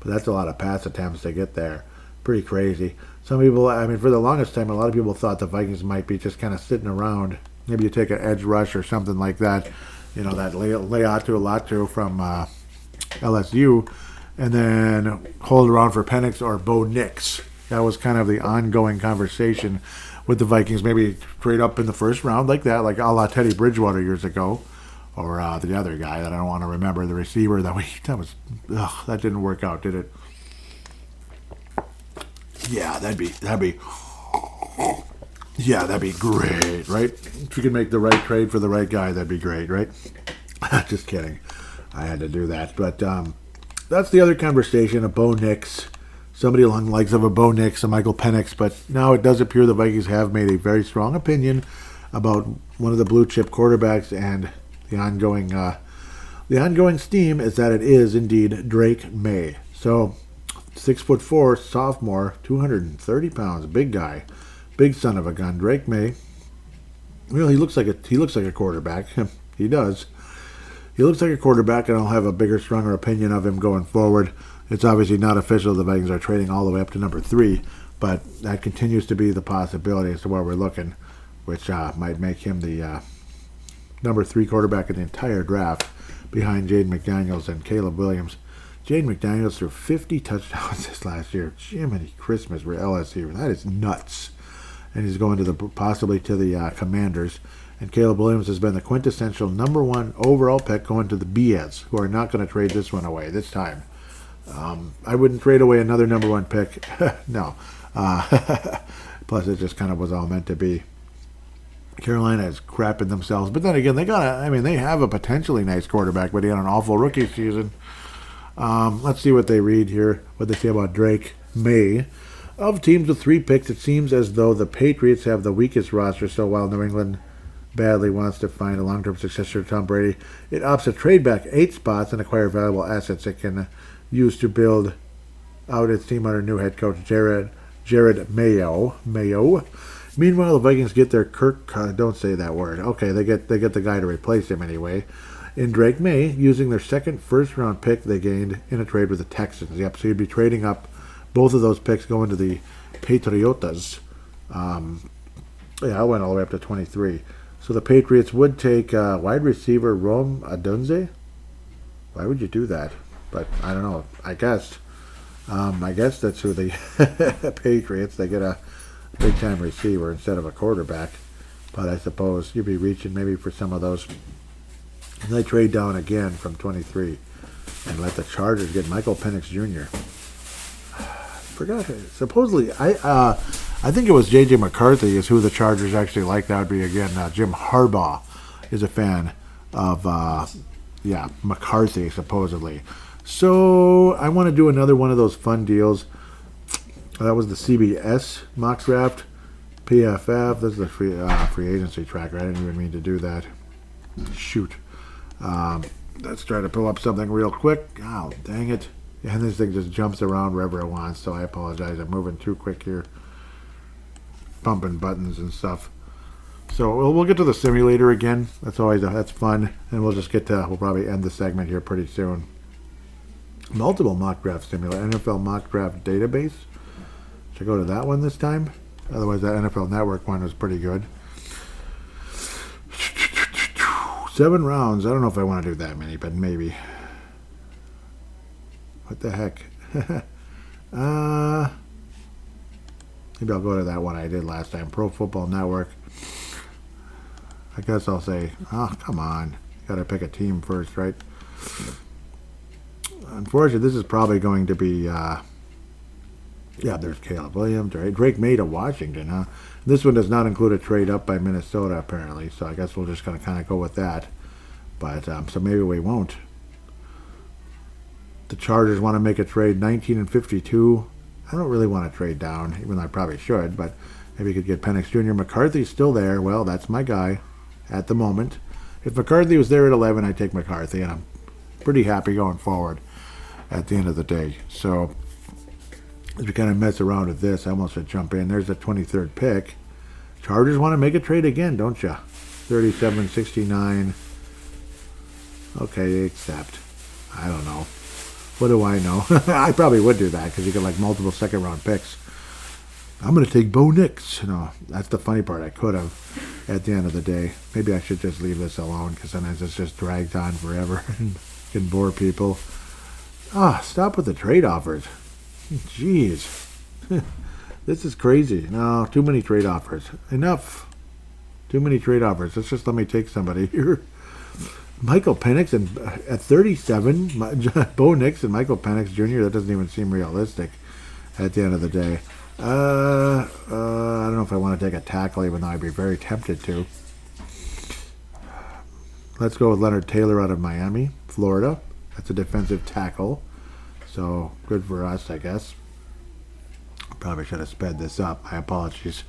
But that's a lot of pass attempts to get there. Pretty crazy. Some people, for the longest time, a lot of people thought the Vikings might be just kind of sitting around. Maybe you take an edge rush or something like that. You know, that Leatu from LSU. And then hold around for Penix or Bo Nix. That was kind of the ongoing conversation with the Vikings. Maybe trade up in the first round like that, like a la Teddy Bridgewater years ago. Or the other guy that I don't want to remember, the receiver that didn't work out, did it? Yeah, that'd be great, right? If you could make the right trade for the right guy, that'd be great, right? Just kidding. I had to do that, but that's the other conversation, a Bo Nix. Somebody along the likes of a Bo Nix, a Michael Penix, but now it does appear the Vikings have made a very strong opinion about one of the blue chip quarterbacks, and the ongoing steam is that it is indeed Drake May. So 6'4", sophomore, 230 pounds, big guy, big son of a gun. Drake May. Well, he looks like a quarterback. He does. He looks like a quarterback, and I'll have a bigger, stronger opinion of him going forward. It's obviously not official. The Vikings are trading all the way up to number 3 But that continues to be the possibility as to where we're looking, which might make him the number 3 quarterback in the entire draft behind Jaden McDaniels and Caleb Williams. Jaden McDaniels threw 50 touchdowns this last year. Jiminy Christmas for LSU. That is nuts. And he's going to possibly to the Commanders. And Caleb Williams has been the quintessential number 1 overall pick going to the Bears, who are not going to trade this one away this time. I wouldn't trade away another number 1 pick. No. Plus, it just kind of was all meant to be. Carolina is crapping themselves. But then again, they have a potentially nice quarterback, but he had an awful rookie season. Let's see what they read here, what they say about Drake May. Of teams with 3 picks, it seems as though the Patriots have the weakest roster, so while New England badly wants to find a long-term successor to Tom Brady, it opts to trade back 8 spots and acquire valuable assets it can use to build out its team under new head coach Jared Mayo. Meanwhile, the Vikings get their don't say that word. Okay, they get the guy to replace him anyway. In Drake May, using their second first-round pick they gained in a trade with the Texans. Yep, so you'd be trading up both of those picks going to the Patriotas. I went all the way up to 23. So the Patriots would take wide receiver Rome Adunze. Why would you do that? But I don't know. I guess that's who the Patriots. They get a big-time receiver instead of a quarterback. But I suppose you'd be reaching maybe for some of those. And they trade down again from 23 and let the Chargers get Michael Penix Jr. Forgot. Supposedly, I think it was J.J. McCarthy is who the Chargers actually like. That would be, again, Jim Harbaugh is a fan of, McCarthy, supposedly. So I want to do another one of those fun deals. That was the CBS mock draft. PFF. This is the free agency tracker. I didn't even mean to do that. Shoot. Let's try to pull up something real quick. Oh, dang it. And this thing just jumps around wherever it wants, so I apologize. I'm moving too quick here. Pumping buttons and stuff. So we'll get to the simulator again. That's fun. And we'll probably end the segment here pretty soon. Multiple mock draft simulator. NFL mock draft database. Should I go to that one this time? Otherwise, that NFL Network one was pretty good. 7 rounds. I don't know if I want to do that many, but maybe. What the heck? Maybe I'll go to that one I did last time. Pro Football Network. I guess I'll say, come on. Got to pick a team first, right? Unfortunately, this is probably going to be, there's Caleb Williams, right? Drake May to Washington, huh? This one does not include a trade up by Minnesota, apparently, so I guess we're just going to kind of go with that. But, so maybe we won't. The Chargers want to make a trade 19-52. I don't really want to trade down, even though I probably should, but maybe you could get Penix Jr. McCarthy's still there. Well, that's my guy at the moment. If McCarthy was there at 11, I'd take McCarthy, and I'm pretty happy going forward at the end of the day. So, as we kind of mess around with this, I almost should jump in. There's the 23rd pick. Chargers want to make a trade again, don't you? 37-69. Okay, accept. I don't know. What do I know? I probably would do that because you get like multiple second-round picks. I'm going to take Bo Nix. No, that's the funny part. I could have at the end of the day. Maybe I should just leave this alone because sometimes it's just dragged on forever and can bore people. Stop with the trade offers. Jeez. This is crazy. No, too many trade offers. Enough. Too many trade offers. Let's just let me take somebody here. Michael Penix and at 37, Bo Nix and Michael Penix Jr. That doesn't even seem realistic at the end of the day. I don't know if I want to take a tackle, even though I'd be very tempted to. Let's go with Leonard Taylor out of Miami, Florida. That's a defensive tackle, so good for us, I guess. Probably should have sped this up. My apologies.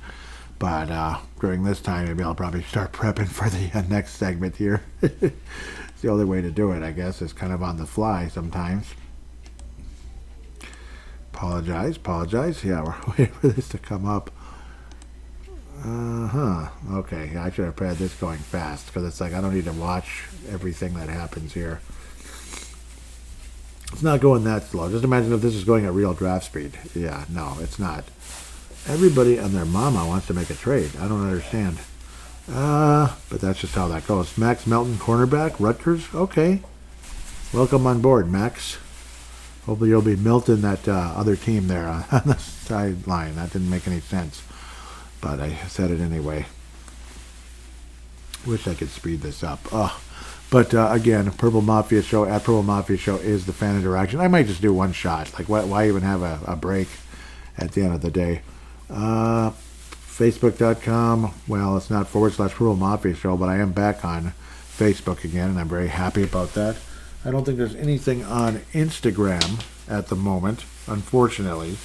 But during this time, maybe I'll probably start prepping for the next segment here. It's the only way to do it, I guess, is kind of on the fly sometimes. Apologize. Yeah, we're waiting for this to come up. Okay, I should have had this going fast, because it's like I don't need to watch everything that happens here. It's not going that slow. Just imagine if this is going at real draft speed. Yeah, no, it's not. Everybody and their mama wants to make a trade. I don't understand. But that's just how that goes. Max Melton, cornerback, Rutgers. Okay. Welcome on board, Max. Hopefully you'll be melting that other team there on the sideline. That didn't make any sense. But I said it anyway. Wish I could speed this up. But again, Purple Mafia Show, at Purple Mafia Show is the fan interaction. I might just do one shot. Like, why even have a break at the end of the day? Facebook.com. Well, it's not / Purple Mafia Show, but I am back on Facebook again, and I'm very happy about that. I don't think there's anything on Instagram at the moment, unfortunately.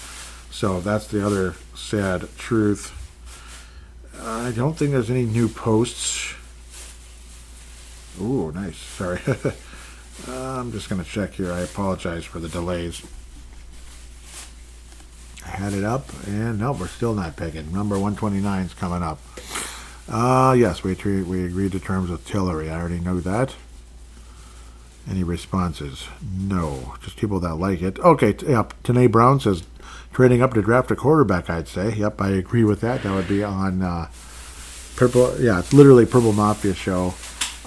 So that's the other sad truth. I don't think there's any new posts. Ooh, nice. Sorry. I'm just going to check here. I apologize for the delays. I had it up, and no, we're still not picking. Number 129 is coming up. Yes, we agreed to terms with Tillery. I already know that. Any responses? No. Just people that like it. Okay, yep. Tanae Brown says, trading up to draft a quarterback, I'd say. Yep, I agree with that. That would be on Purple. Yeah, it's literally Purple Mafia Show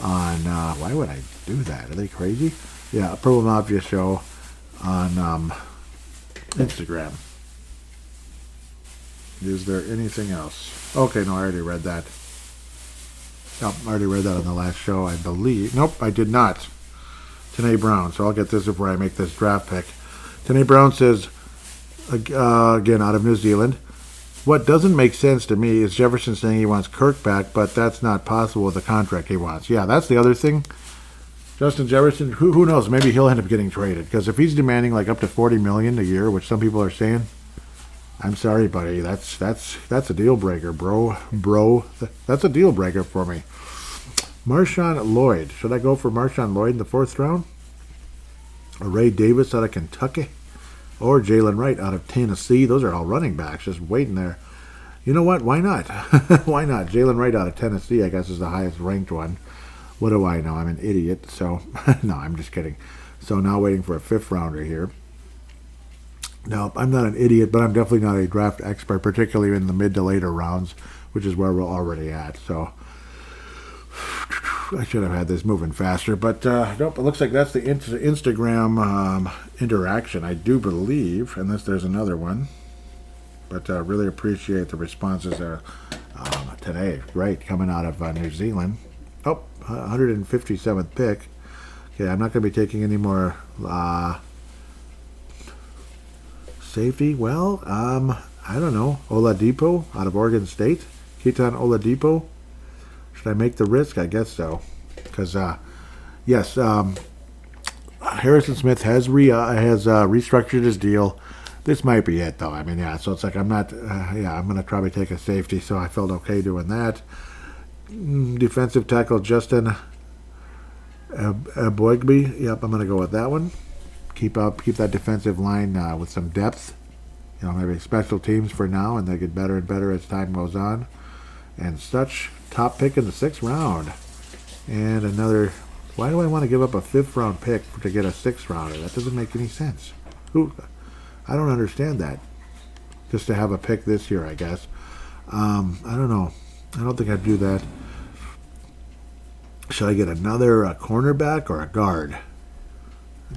on, why would I do that? Are they crazy? Yeah, Purple Mafia Show on Instagram. Is there anything else? Okay, no, I already read that. Nope, I already read that on the last show, I believe. Nope, I did not. Tanae Brown, so I'll get this before I make this draft pick. Tanae Brown says, again, out of New Zealand, what doesn't make sense to me is Jefferson saying he wants Kirk back, but that's not possible with the contract he wants. Yeah, that's the other thing. Justin Jefferson, who knows? Maybe he'll end up getting traded, because if he's demanding like up to $40 million a year, which some people are saying, I'm sorry, buddy, that's a deal breaker, bro. That's a deal breaker for me. Marshawn Lloyd. Should I go for Marshawn Lloyd in the 4th round? Or Ray Davis out of Kentucky? Or Jalen Wright out of Tennessee? Those are all running backs just waiting there. You know what? Why not? Why not? Jalen Wright out of Tennessee, I guess, is the highest ranked one. What do I know? I'm an idiot. So, no, I'm just kidding. So now waiting for a 5th rounder here. No, I'm not an idiot, but I'm definitely not a draft expert, particularly in the mid to later rounds, which is where we're already at. So I should have had this moving faster, but nope, it looks like that's the Instagram interaction, I do believe, unless there's another one. But really appreciate the responses there today. Great, coming out of New Zealand. Oh, 157th pick. Okay, I'm not going to be taking any more safety. Well, I don't know. Oladipo out of Oregon State. Keaton Oladipo. Should I make the risk? I guess so. Because, yes, Harrison Smith has restructured his deal. This might be it, though. I mean, yeah, so it's like I'm not, I'm going to probably take a safety, so I felt okay doing that. Defensive tackle Justin Boygby. Yep, I'm going to go with that one. Keep that defensive line with some depth. You know, maybe special teams for now, and they get better and better as time goes on. And such. Top pick in the 6th round. And another. Why do I want to give up a 5th round pick to get a 6th rounder? That doesn't make any sense. I don't understand that. Just to have a pick this year, I guess. I don't know. I don't think I'd do that. Should I get another cornerback or a guard?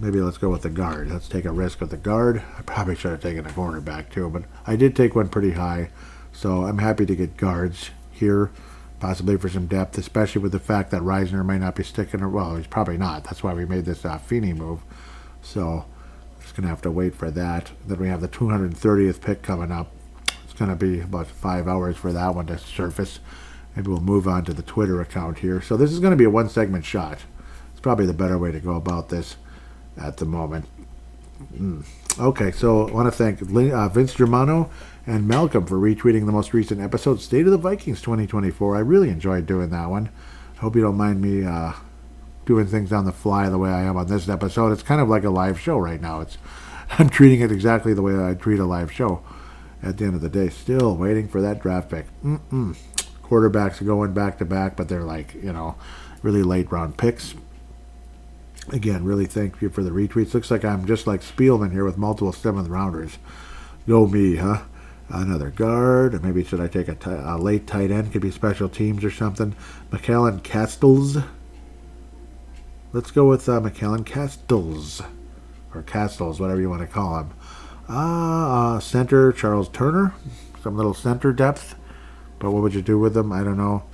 Maybe let's go with the guard. Let's take a risk with the guard. I probably should have taken a cornerback too, but I did take one pretty high. So I'm happy to get guards here, possibly for some depth, especially with the fact that Reisner may not be sticking. Well, he's probably not. That's why we made this Feeney move. So just going to have to wait for that. Then we have the 230th pick coming up. It's going to be about 5 hours for that one to surface. Maybe we'll move on to the Twitter account here. So this is going to be a 1-segment shot. It's probably the better way to go about this at the moment. Okay, so I want to thank Vince Germano and Malcolm for retweeting the most recent episode, State of the Vikings 2024. I really enjoyed doing that one. I hope you don't mind me doing things on the fly the way I am on this episode. It's kind of like a live show right now. I'm treating it exactly the way I treat a live show at the end of the day. Still waiting for that draft pick. Quarterbacks are going back to back, but they're like, really late round picks. Again, really thank you for the retweets. Looks like I'm just like Spielman here with multiple 7th rounders. Go me, huh? Another guard. Or maybe should I take a late tight end? Could be special teams or something. McAllen Castles. Let's go with McAllen Castles. Or Castles, whatever you want to call him. Center, Charles Turner. Some little center depth. But what would you do with them? I don't know.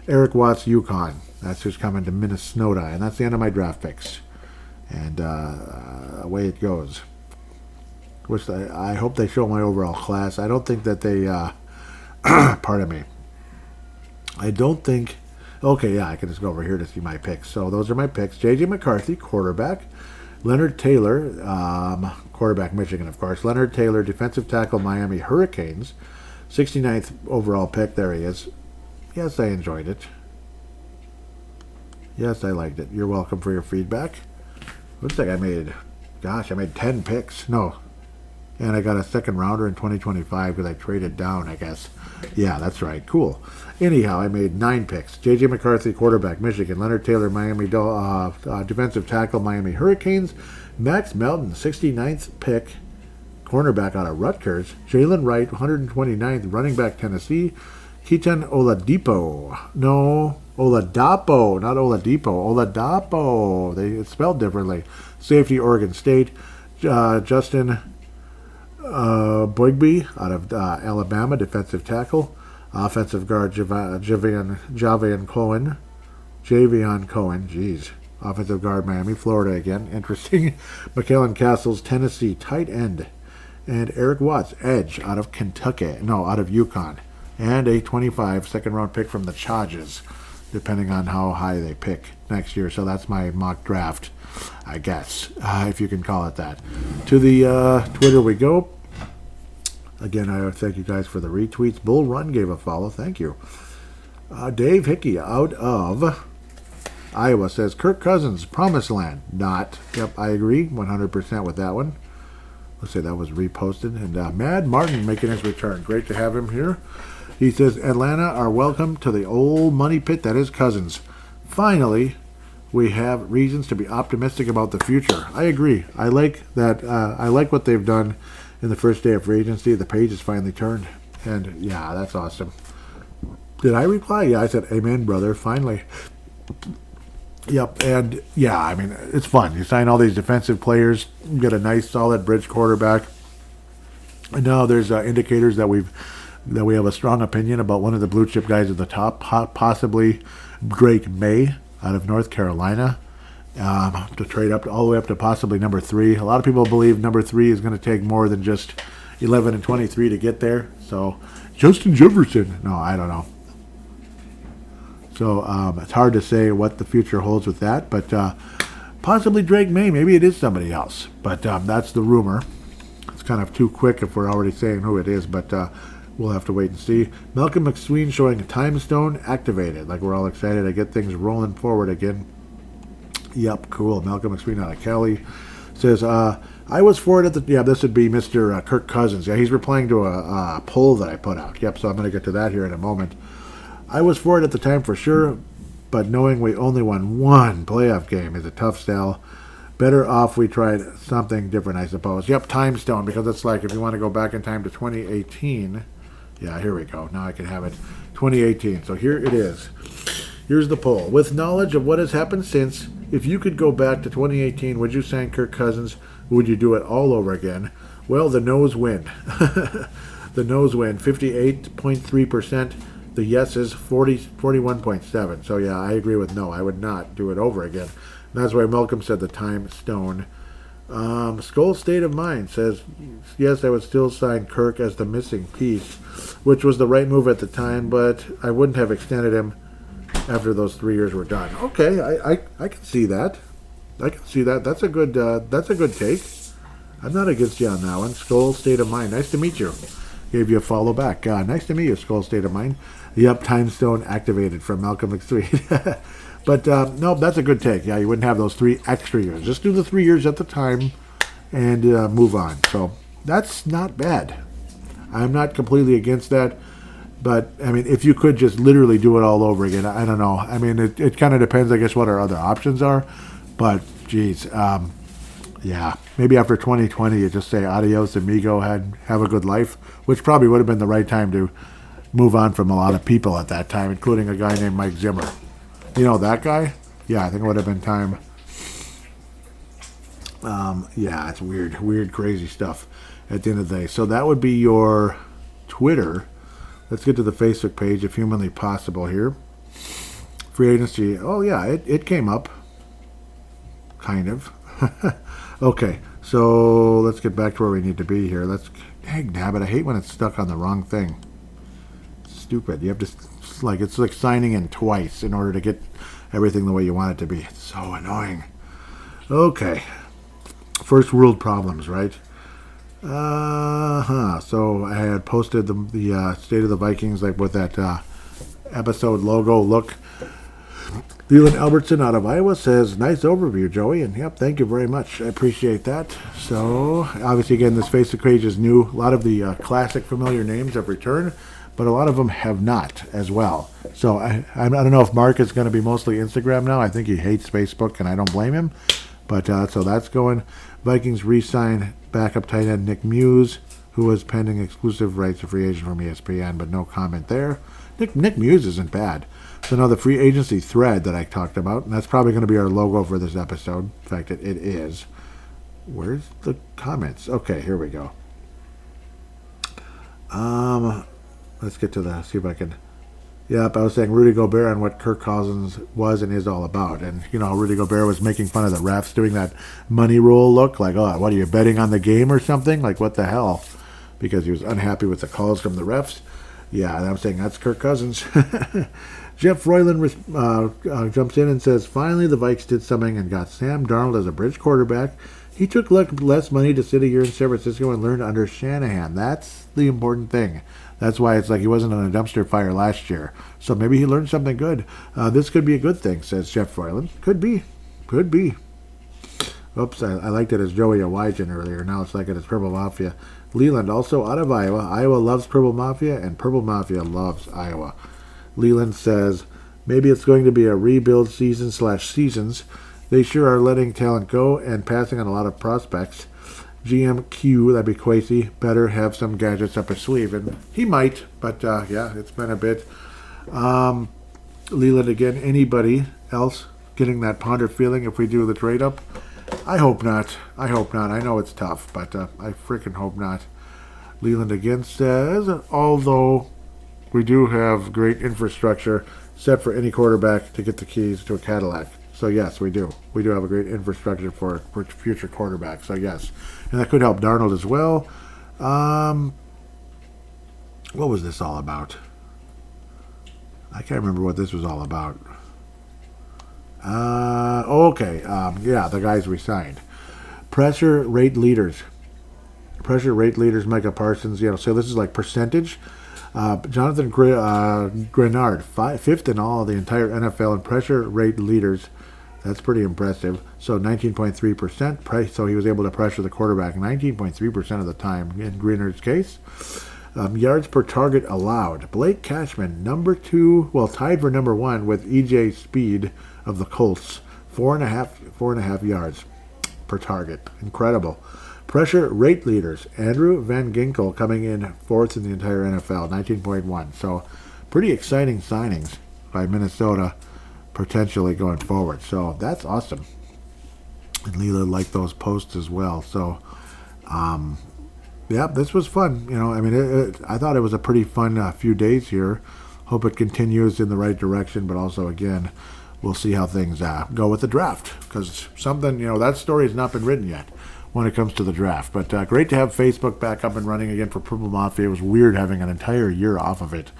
Eric Watts, Yukon. That's who's coming to Minnesota. And that's the end of my draft picks. And away it goes. I hope they show my overall class. I don't think that they... pardon me. I don't think... Okay, yeah, I can just go over here to see my picks. So those are my picks. J.J. McCarthy, quarterback. Leonard Taylor, quarterback, Michigan, of course. Leonard Taylor, defensive tackle, Miami Hurricanes. 69th overall pick. There he is. Yes, I enjoyed it. Yes, I liked it. You're welcome for your feedback. Looks like I made 10 picks. No. And I got a second rounder in 2025 because I traded down, I guess. Yeah, that's right. Cool. Anyhow, I made 9 picks. J.J. McCarthy, quarterback, Michigan. Leonard Taylor, Miami, defensive tackle, Miami Hurricanes. Max Melton, 69th pick, cornerback out of Rutgers. Jalen Wright, 129th, running back, Tennessee. Keaton Oladipo. No, Oladapo, not Oladipo. Oladapo. It's spelled differently. Safety, Oregon State. Justin Boigby out of Alabama, defensive tackle. Offensive guard, Javion Cohen. Jeez. Offensive guard, Miami, Florida again. Interesting. McAllen Castles, Tennessee, tight end. And Eric Watts, edge, out of Yukon. And a 25 second-round pick from the Chargers, depending on how high they pick next year. So that's my mock draft, I guess, if you can call it that. To the Twitter we go. Again, I thank you guys for the retweets. Bull Run gave a follow. Thank you. Dave Hickey out of Iowa says, Kirk Cousins, Promised Land. Not. Yep, I agree 100% with that one. Let's say that was reposted. And Mad Martin making his return. Great to have him here. He says, Atlanta are welcome to the old money pit that is Cousins. Finally, we have reasons to be optimistic about the future. I agree. I like that. I like what they've done in the first day of free agency. The page is finally turned. And, yeah, that's awesome. Did I reply? Yeah, I said, amen, brother, finally. Yep, and, yeah, I mean, it's fun. You sign all these defensive players, you get a nice, solid bridge quarterback. And now there's indicators that we have a strong opinion about one of the blue chip guys at the top, possibly Drake May out of North Carolina, to trade up all the way up to possibly number 3. A lot of people believe number 3 is going to take more than just 11 and 23 to get there. So Justin Jefferson, no, I don't know. So it's hard to say what the future holds with that, but possibly Drake May. Maybe it is somebody else, but that's the rumor. It's kind of too quick if we're already saying who it is, but we'll have to wait and see. Malcolm McSween showing a time stone activated. Like, we're all excited to get things rolling forward again. Yep, cool. Malcolm McSween out of Cali says, I was for it at the... Yeah, this would be Mr. Kirk Cousins. Yeah, he's replying to a poll that I put out. Yep, so I'm going to get to that here in a moment. I was for it at the time for sure, but knowing we only won one playoff game is a tough sell. Better off we tried something different, I suppose. Yep, time stone, because it's like if you want to go back in time to 2018... Yeah, here we go. Now I can have it. 2018. So here it is. Here's the poll. With knowledge of what has happened since, if you could go back to 2018, would you sign Kirk Cousins? Would you do it all over again? Well, the no's win. The no's win. 58.3%. The yeses, 41.7%. So yeah, I agree with no. I would not do it over again. And that's why Malcolm said the time stone. Skull State of Mind says, yes, I would still sign Kirk as the missing piece, which was the right move at the time, but I wouldn't have extended him after those 3 years were done. Okay, I can see that. I can see that. That's a good take. I'm not against you on that one. Skull State of Mind. Nice to meet you. Gave you a follow back. Nice to meet you, Skull State of Mind. Yep, time stone activated from Malcolm McSween. But, no, that's a good take. Yeah, you wouldn't have those 3 extra years. Just do the 3 years at the time and move on. So that's not bad. I'm not completely against that. But, I mean, if you could just literally do it all over again, I don't know. I mean, it kind of depends, I guess, what our other options are. But, geez, Yeah, maybe after 2020, you just say adios, amigo, have a good life, which probably would have been the right time to move on from a lot of people at that time, including a guy named Mike Zimmer. You know that guy? Yeah, I think it would have been time. Yeah, it's weird, crazy stuff at the end of the day. So that would be your Twitter. Let's get to the Facebook page, if humanly possible here. Free agency. Oh, yeah, it came up. Kind of. Okay, so let's get back to where we need to be here. Dang nabbit, I hate when it's stuck on the wrong thing. Stupid. You have to, it's like signing in twice in order to get everything the way you want it to be. It's so annoying. Okay. First world problems, right? So I had posted the State of the Vikings, like with that episode logo look. Leland Albertson out of Iowa says, nice overview, Joey. And yep, thank you very much. I appreciate that. So obviously, again, this Facebook page is new. A lot of the classic familiar names have returned, but a lot of them have not as well. So I don't know if Mark is going to be mostly Instagram now. I think he hates Facebook, and I don't blame him. But so that's going. Vikings re-sign backup tight end Nick Muse, who was pending exclusive rights to free agent from ESPN, but no comment there. Nick Muse isn't bad. So now the free agency thread that I talked about, and that's probably going to be our logo for this episode. In fact, it is. Where's the comments? Okay, here we go. Let's get to see if I can. Yep, I was saying Rudy Gobert and what Kirk Cousins was and is all about. And, Rudy Gobert was making fun of the refs doing that money roll look, like, oh, what are you, betting on the game or something? Like, what the hell? Because he was unhappy with the calls from the refs. Yeah, and I'm saying that's Kirk Cousins. Jeff Royland jumps in and says, finally the Vikes did something and got Sam Darnold as a bridge quarterback. He took less money to sit a year in San Francisco and learned under Shanahan. That's the important thing. That's why it's like he wasn't on a dumpster fire last year. So maybe he learned something good. This could be a good thing, says Jeff Royland. Could be. Oops, I liked it as Joey Awajan earlier. Now it's like it as Purple Mafia. Leland, also out of Iowa. Iowa loves Purple Mafia, and Purple Mafia loves Iowa. Leland says, maybe it's going to be a rebuild seasons. They sure are letting talent go and passing on a lot of prospects. GMQ, that'd be Quasey, better have some gadgets up his sleeve. And he might, but yeah, it's been a bit. Leland again, anybody else getting that Ponder feeling if we do the trade up? I hope not. I know it's tough, but I freaking hope not. Leland again says, although we do have great infrastructure set for any quarterback to get the keys to a Cadillac. So yes, we do. We do have a great infrastructure for future quarterbacks. So yes, and that could help Darnold as well. What was this all about? I can't remember what this was all about. Okay. Yeah, the guys we signed. Pressure rate leaders, Micah Parsons. So this is like percentage. Jonathan Grenard, fifth in all of the entire NFL in pressure rate leaders. That's pretty impressive. So 19.3%. So he was able to pressure the quarterback 19.3% of the time in Grenard's case. Yards per target allowed. Blake Cashman, tied for number 1 with EJ Speed of the Colts. 4.5 yards per target. Incredible. Pressure rate leaders. Andrew Van Ginkel coming in 4th in the entire NFL, 19.1. So pretty exciting signings by Minnesota potentially going forward. So that's awesome. And Leland liked those posts as well. So, yeah, this was fun. I thought it was a pretty fun few days here. Hope it continues in the right direction, but also, again, we'll see how things go with the draft. Because that story has not been written yet when it comes to the draft. But great to have Facebook back up and running again for Purple Mafia. It was weird having an entire year off of it.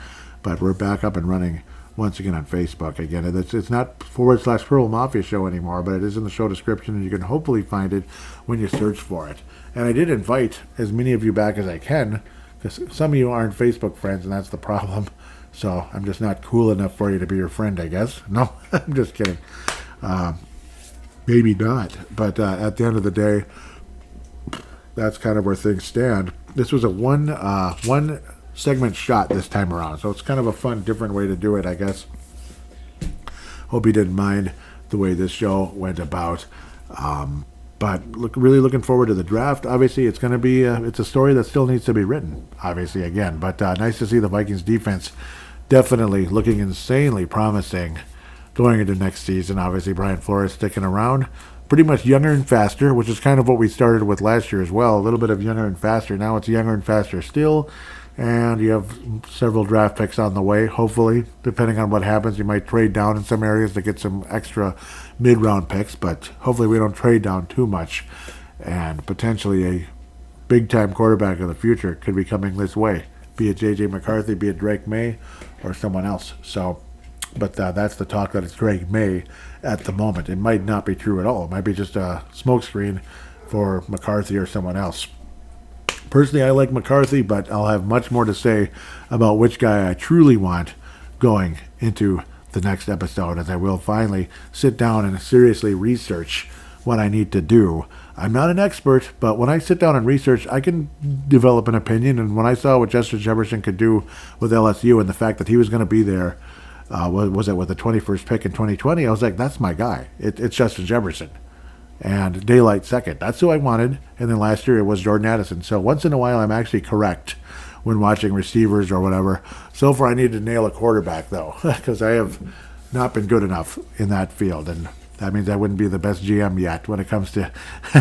But we're back up and running once again on Facebook. Again, it's not /Purple Mafia show anymore, but it is in the show description, and you can hopefully find it when you search for it. And I did invite as many of you back as I can, because some of you aren't Facebook friends, and that's the problem. So I'm just not cool enough for you to be your friend, I guess. No, I'm just kidding. Maybe not. But at the end of the day, that's kind of where things stand. This was a one segment shot this time around, so it's kind of a fun, different way to do it, I guess. Hope you didn't mind the way this show went about. But really looking forward to the draft. Obviously, it's going to be it's a story that still needs to be written, obviously, again. But nice to see the Vikings defense definitely looking insanely promising going into next season. Obviously, Brian Flores sticking around. Pretty much younger and faster, which is kind of what we started with last year as well. A little bit of younger and faster. Now it's younger and faster still. And you have several draft picks on the way, hopefully. Depending on what happens, you might trade down in some areas to get some extra mid-round picks. But hopefully we don't trade down too much. And potentially a big-time quarterback of the future could be coming this way. Be it J.J. McCarthy, be it Drake May, or someone else. So, but that's the talk, that it's Drake May at the moment. It might not be true at all. It might be just a smokescreen for McCarthy or someone else. Personally, I like McCarthy, but I'll have much more to say about which guy I truly want going into the next episode, as I will finally sit down and seriously research what I need to do. I'm not an expert, but when I sit down and research, I can develop an opinion. And when I saw what Justin Jefferson could do with LSU and the fact that he was going to be there, was it with the 21st pick in 2020, I was like, that's my guy. It's Justin Jefferson. And daylight second. That's who I wanted. And then last year it was Jordan Addison. So once in a while I'm actually correct when watching receivers or whatever. So far I need to nail a quarterback, though, because I have not been good enough in that field. And that means I wouldn't be the best GM yet when it comes to,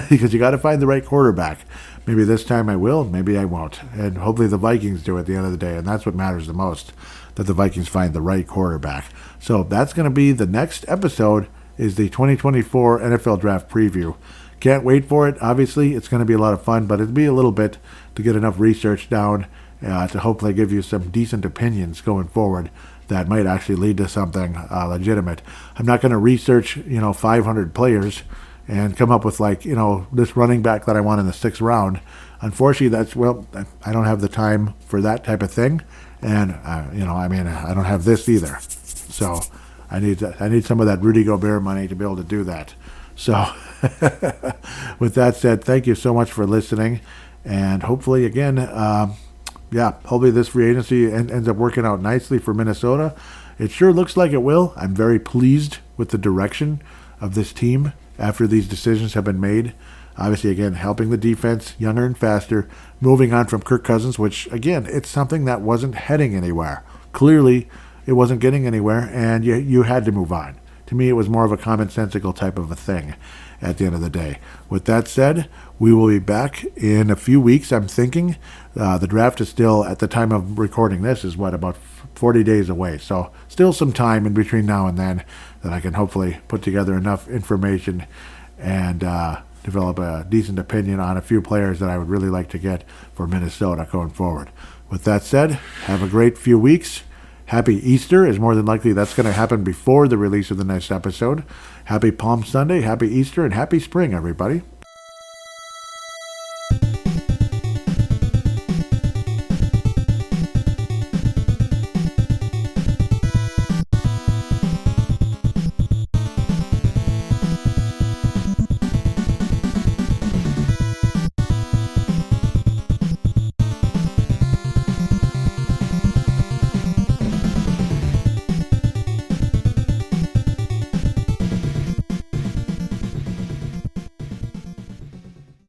because you got to find the right quarterback. Maybe this time I will, maybe I won't. And hopefully the Vikings do at the end of the day. And that's what matters the most, that the Vikings find the right quarterback. So that's going to be the next episode, is the 2024 NFL Draft Preview. Can't wait for it. Obviously, it's going to be a lot of fun, but it'll be a little bit to get enough research down to hopefully give you some decent opinions going forward that might actually lead to something legitimate. I'm not going to research, 500 players and come up with this running back that I want in the 6th round. Unfortunately, I don't have the time for that type of thing, and I don't have this either. So I need some of that Rudy Gobert money to be able to do that. So with that said, thank you so much for listening. And hopefully, again, hopefully this free agency ends up working out nicely for Minnesota. It sure looks like it will. I'm very pleased with the direction of this team after these decisions have been made. Obviously, again, helping the defense, younger and faster, moving on from Kirk Cousins, which, again, it's something that wasn't heading anywhere. Clearly, it wasn't getting anywhere, and you had to move on. To me, it was more of a commonsensical type of a thing at the end of the day. With that said, we will be back in a few weeks, I'm thinking. The draft is still, at the time of recording this, is about 40 days away. So still some time in between now and then that I can hopefully put together enough information and develop a decent opinion on a few players that I would really like to get for Minnesota going forward. With that said, have a great few weeks. Happy Easter, is more than likely that's going to happen before the release of the next episode. Happy Palm Sunday, happy Easter, and happy spring, everybody.